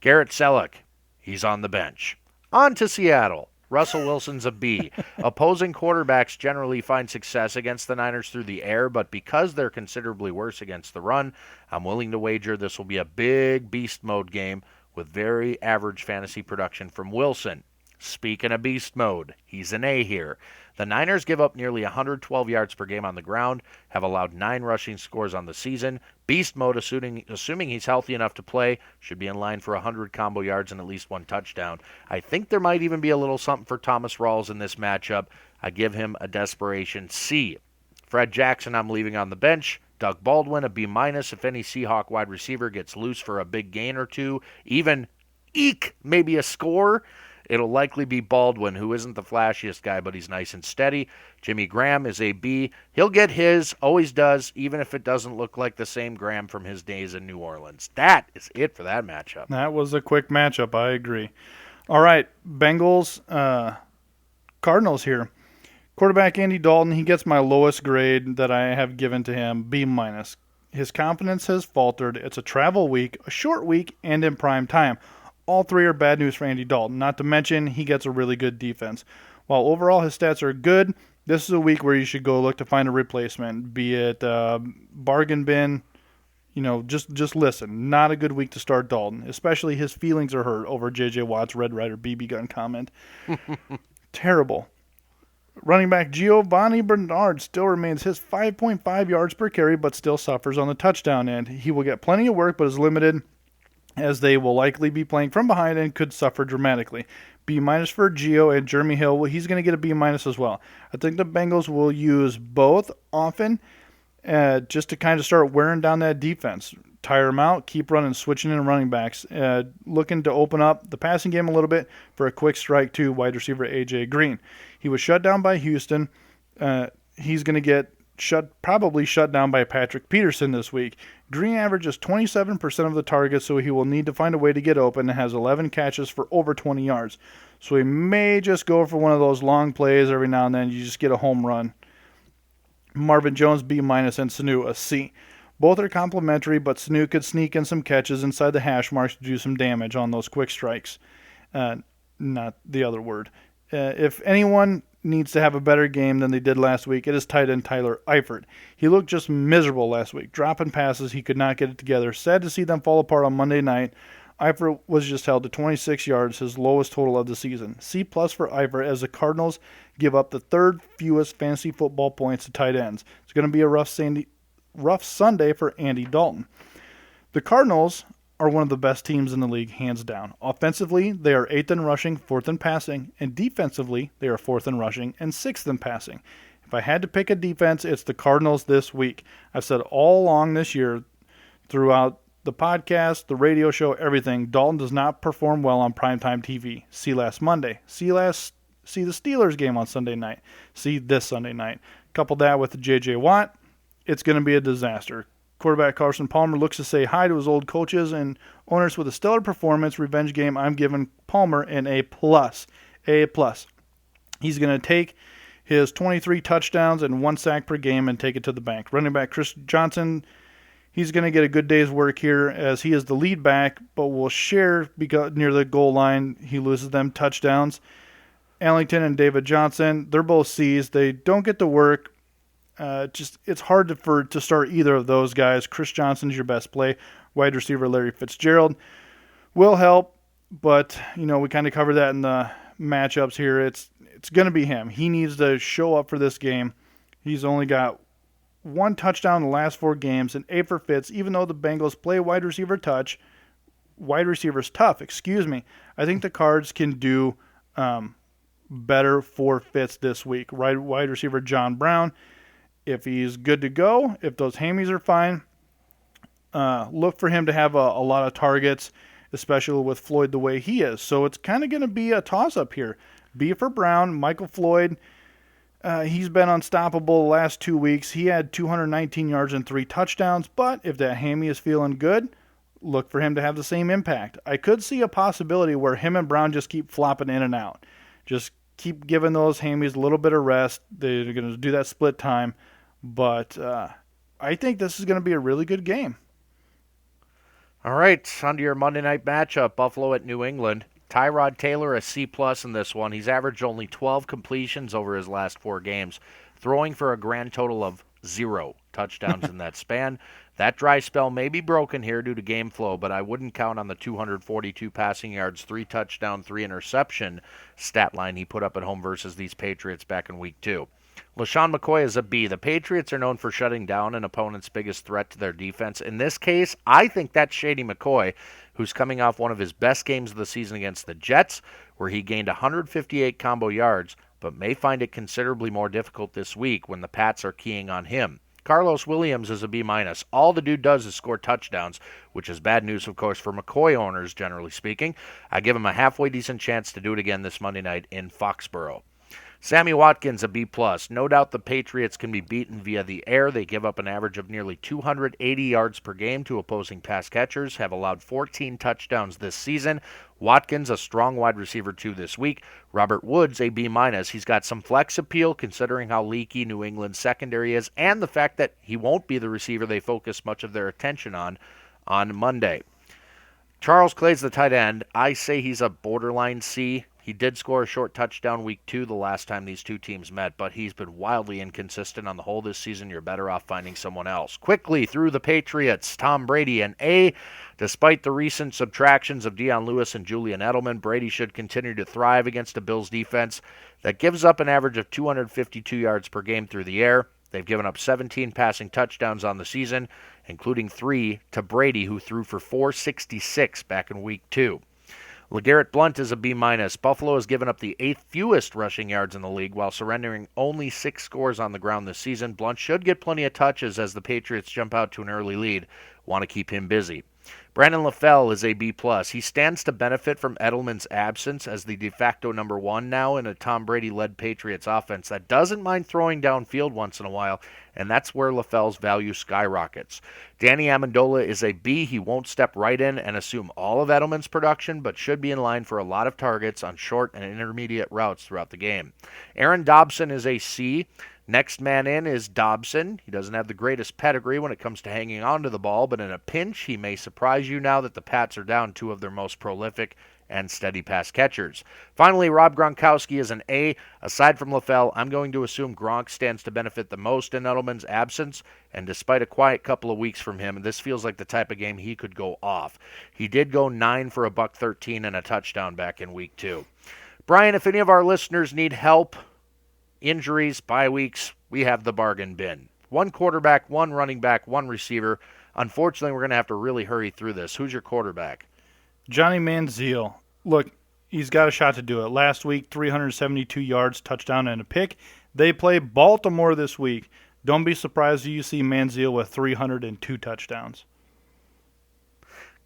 Garrett Selleck, he's on the bench. On to Seattle. Russell Wilson's a B. Opposing quarterbacks generally find success against the Niners through the air, but because they're considerably worse against the run, I'm willing to wager this will be a big beast mode game with very average fantasy production from Wilson. Speaking of beast mode, he's an A here. The Niners give up nearly 112 yards per game on the ground, have allowed 9 rushing scores on the season. Beast mode, assuming he's healthy enough to play, should be in line for 100 combo yards and at least 1 touchdown. I think there might even be a little something for Thomas Rawls in this matchup. I give him a desperation C. Fred Jackson, I'm leaving on the bench. Doug Baldwin, a B- if any Seahawk wide receiver gets loose for a big gain or two, even maybe a score. It'll likely be Baldwin, who isn't the flashiest guy, but he's nice and steady. Jimmy Graham is a B. He'll get his, always does, even if it doesn't look like the same Graham from his days in New Orleans. That is it for that matchup. That was a quick matchup. I agree. All right, Bengals, Cardinals here. Quarterback Andy Dalton, he gets my lowest grade that I have given to him, B-. His confidence has faltered. It's a travel week, a short week, and in prime time. All three are bad news for Andy Dalton, not to mention he gets a really good defense. While overall his stats are good, this is a week where you should go look to find a replacement, be it bargain bin. Just listen. Not a good week to start Dalton, especially his feelings are hurt over J.J. Watt's Red Ryder BB gun comment. Terrible. Running back Giovanni Bernard still remains his 5.5 yards per carry, but still suffers on the touchdown end. He will get plenty of work, but is limited as they will likely be playing from behind and could suffer dramatically. B- for Gio and Jeremy Hill. Well, he's going to get a B- as well. I think the Bengals will use both often just to kind of start wearing down that defense. Tire them out, keep running, switching in running backs. Looking to open up the passing game a little bit for a quick strike to wide receiver A.J. Green. He was shut down by Houston. He's going to get probably shut down by Patrick Peterson this week. Green averages 27% of the targets, so he will need to find a way to get open and has 11 catches for over 20 yards. So he may just go for one of those long plays every now and then. You just get a home run. Marvin Jones, B- and Sanu, a C. Both are complimentary, but Sanu could sneak in some catches inside the hash marks to do some damage on those quick strikes. Not the other word. If anyone needs to have a better game than they did last week, it is tight end Tyler Eifert. He looked just miserable last week, dropping passes. He could not get it together. Sad to see them fall apart on Monday night. Eifert was just held to 26 yards, his lowest total of the season. C+ for Eifert as the Cardinals give up the third fewest fantasy football points to tight ends. It's going to be a rough Sunday for Andy Dalton. The Cardinals are one of the best teams in the league, hands down. Offensively, they are 8th in rushing, 4th in passing, and defensively, they are 4th in rushing and 6th in passing. If I had to pick a defense, it's the Cardinals this week. I've said all along this year, throughout the podcast, the radio show, everything, Dalton does not perform well on primetime TV. See last Monday. See the Steelers game on Sunday night. See this Sunday night. Couple that with the J.J. Watt, it's going to be a disaster. Quarterback Carson Palmer looks to say hi to his old coaches and owners with a stellar performance. Revenge game, I'm giving Palmer an A+. A+. He's going to take his 23 touchdowns and 1 sack per game and take it to the bank. Running back Chris Johnson, he's going to get a good day's work here as he is the lead back, but will share because near the goal line. He loses them touchdowns. Allington and David Johnson, they're both C's. They don't get to work. It's hard to start either of those guys. Chris Johnson's your best play. Wide receiver Larry Fitzgerald will help, but we kind of covered that in the matchups here. It's going to be him. He needs to show up for this game. He's only got 1 touchdown in the last 4 games, and A for Fitz. Even though the Bengals play wide receivers tough. I think the Cards can do better for Fitz this week. Wide receiver John Brown. If he's good to go, if those hammies are fine, look for him to have a lot of targets, especially with Floyd the way he is. So it's kind of going to be a toss-up here. B for Brown, Michael Floyd, he's been unstoppable the last 2 weeks. He had 219 yards and 3 touchdowns, but if that hammy is feeling good, look for him to have the same impact. I could see a possibility where him and Brown just keep flopping in and out. Just keep giving those hammies a little bit of rest. They're going to do that split time. But I think this is going to be a really good game. All right, on to your Monday night matchup, Buffalo at New England. Tyrod Taylor, a C-plus in this one. He's averaged only 12 completions over his last 4 games, throwing for a grand total of 0 touchdowns in that span. That dry spell may be broken here due to game flow, but I wouldn't count on the 242 passing yards, 3 touchdown, 3 interception stat line he put up at home versus these Patriots back in week 2. LaShawn McCoy is a B. The Patriots are known for shutting down an opponent's biggest threat to their defense. In this case, I think that's Shady McCoy, who's coming off one of his best games of the season against the Jets, where he gained 158 combo yards, but may find it considerably more difficult this week when the Pats are keying on him. Carlos Williams is a B-. All the dude does is score touchdowns, which is bad news, of course, for McCoy owners, generally speaking. I give him a halfway decent chance to do it again this Monday night in Foxborough. Sammy Watkins, a B+. No doubt the Patriots can be beaten via the air. They give up an average of nearly 280 yards per game to opposing pass catchers, have allowed 14 touchdowns this season. Watkins, a strong wide receiver, too, this week. Robert Woods, a B-. He's got some flex appeal considering how leaky New England's secondary is and the fact that he won't be the receiver they focus much of their attention on Monday. Charles Clay's the tight end. I say he's a borderline C. He did score a short touchdown week 2 the last time these two teams met, but he's been wildly inconsistent on the whole this season. You're better off finding someone else. Quickly through the Patriots, Tom Brady, an A. Despite the recent subtractions of Deion Lewis and Julian Edelman, Brady should continue to thrive against a Bills defense that gives up an average of 252 yards per game through the air. They've given up 17 passing touchdowns on the season, including 3 to Brady, who threw for 466 back in week 2. LeGarrette Blount is a B-. Buffalo has given up the 8th fewest rushing yards in the league while surrendering only 6 scores on the ground this season. Blount should get plenty of touches as the Patriots jump out to an early lead. Want to keep him busy. Brandon LaFell is a B+. He stands to benefit from Edelman's absence as the de facto number 1 now in a Tom Brady-led Patriots offense that doesn't mind throwing downfield once in a while, and that's where LaFell's value skyrockets. Danny Amendola is a B. He won't step right in and assume all of Edelman's production, but should be in line for a lot of targets on short and intermediate routes throughout the game. Aaron Dobson is a C. Next man in is Dobson. He doesn't have the greatest pedigree when it comes to hanging on to the ball, but in a pinch, he may surprise you now that the Pats are down 2 of their most prolific and steady pass catchers. Finally, Rob Gronkowski is an A. Aside from LaFell, I'm going to assume Gronk stands to benefit the most in Edelman's absence, and despite a quiet couple of weeks from him, this feels like the type of game he could go off. He did go 9 for $113 and a touchdown back in week 2. Brian, if any of our listeners need help, injuries, bye weeks, we have the bargain bin. 1 quarterback, 1 running back, 1 receiver. Unfortunately, we're going to have to really hurry through this. Who's your quarterback? Johnny Manziel. Look, he's got a shot to do it. Last week, 372 yards, touchdown, and a pick. They play Baltimore this week. Don't be surprised if you see Manziel with 302 touchdowns.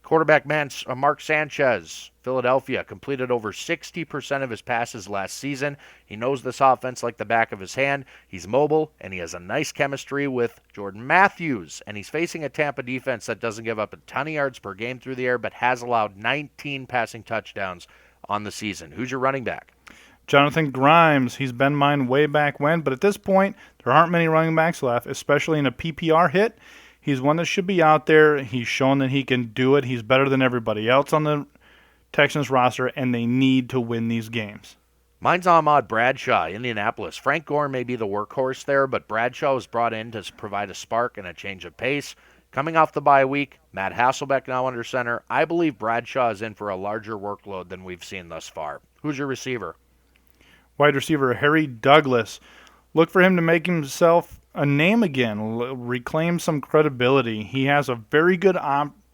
Quarterback Mark Sanchez, Philadelphia, completed over 60% of his passes last season. He knows this offense like the back of his hand. He's mobile, and he has a nice chemistry with Jordan Matthews. And he's facing a Tampa defense that doesn't give up a ton of yards per game through the air, but has allowed 19 passing touchdowns on the season. Who's your running back? Jonathan Grimes. He's been mine way back when, but at this point, there aren't many running backs left, especially in a PPR hit. He's one that should be out there. He's shown that he can do it. He's better than everybody else on the Texans roster, and they need to win these games. Mine's Ahmad Bradshaw, Indianapolis. Frank Gore may be the workhorse there, but Bradshaw was brought in to provide a spark and a change of pace. Coming off the bye week, Matt Hasselbeck now under center. I believe Bradshaw is in for a larger workload than we've seen thus far. Who's your receiver? Wide receiver Harry Douglas. Look for him to make himself a name again, reclaim some credibility. He has a very good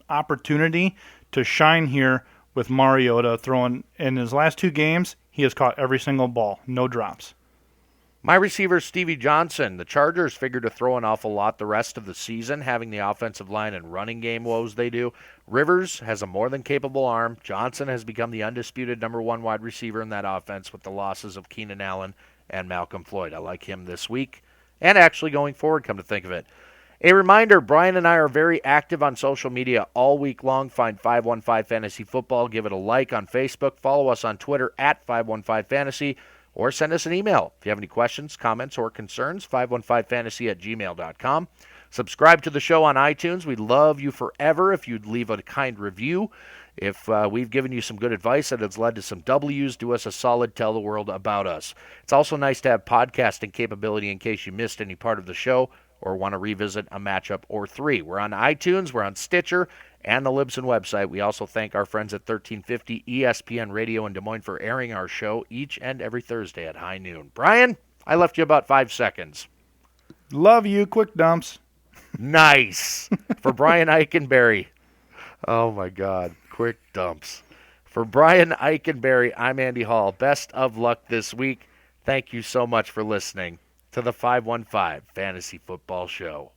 opportunity to shine here with Mariota throwing. In his last 2 games, he has caught every single ball, no drops. My receiver, Stevie Johnson. The Chargers figure to throw an awful lot the rest of the season, having the offensive line and running game woes they do. Rivers has a more than capable arm. Johnson has become the undisputed number 1 wide receiver in that offense with the losses of Keenan Allen and Malcolm Floyd. I like him this week. And actually going forward, come to think of it. A reminder, Brian and I are very active on social media all week long. Find 515 Fantasy Football. Give it a like on Facebook. Follow us on Twitter at 515 Fantasy. Or send us an email. If you have any questions, comments, or concerns, 515fantasy@gmail.com. Subscribe to the show on iTunes. We'd love you forever if you'd leave a kind review. If we've given you some good advice that has led to some W's, do us a solid, tell the world about us. It's also nice to have podcasting capability in case you missed any part of the show or want to revisit a matchup or three. We're on iTunes, we're on Stitcher, and the Libsyn website. We also thank our friends at 1350 ESPN Radio in Des Moines for airing our show each and every Thursday at high noon. Brian, I left you about 5 seconds. Love you. Quick dumps. Nice. For Brian Eikenberry. Oh, my God. Quick dumps. For Brian Eikenberry, I'm Andy Hall. Best of luck this week. Thank you so much for listening to the 515 Fantasy Football Show.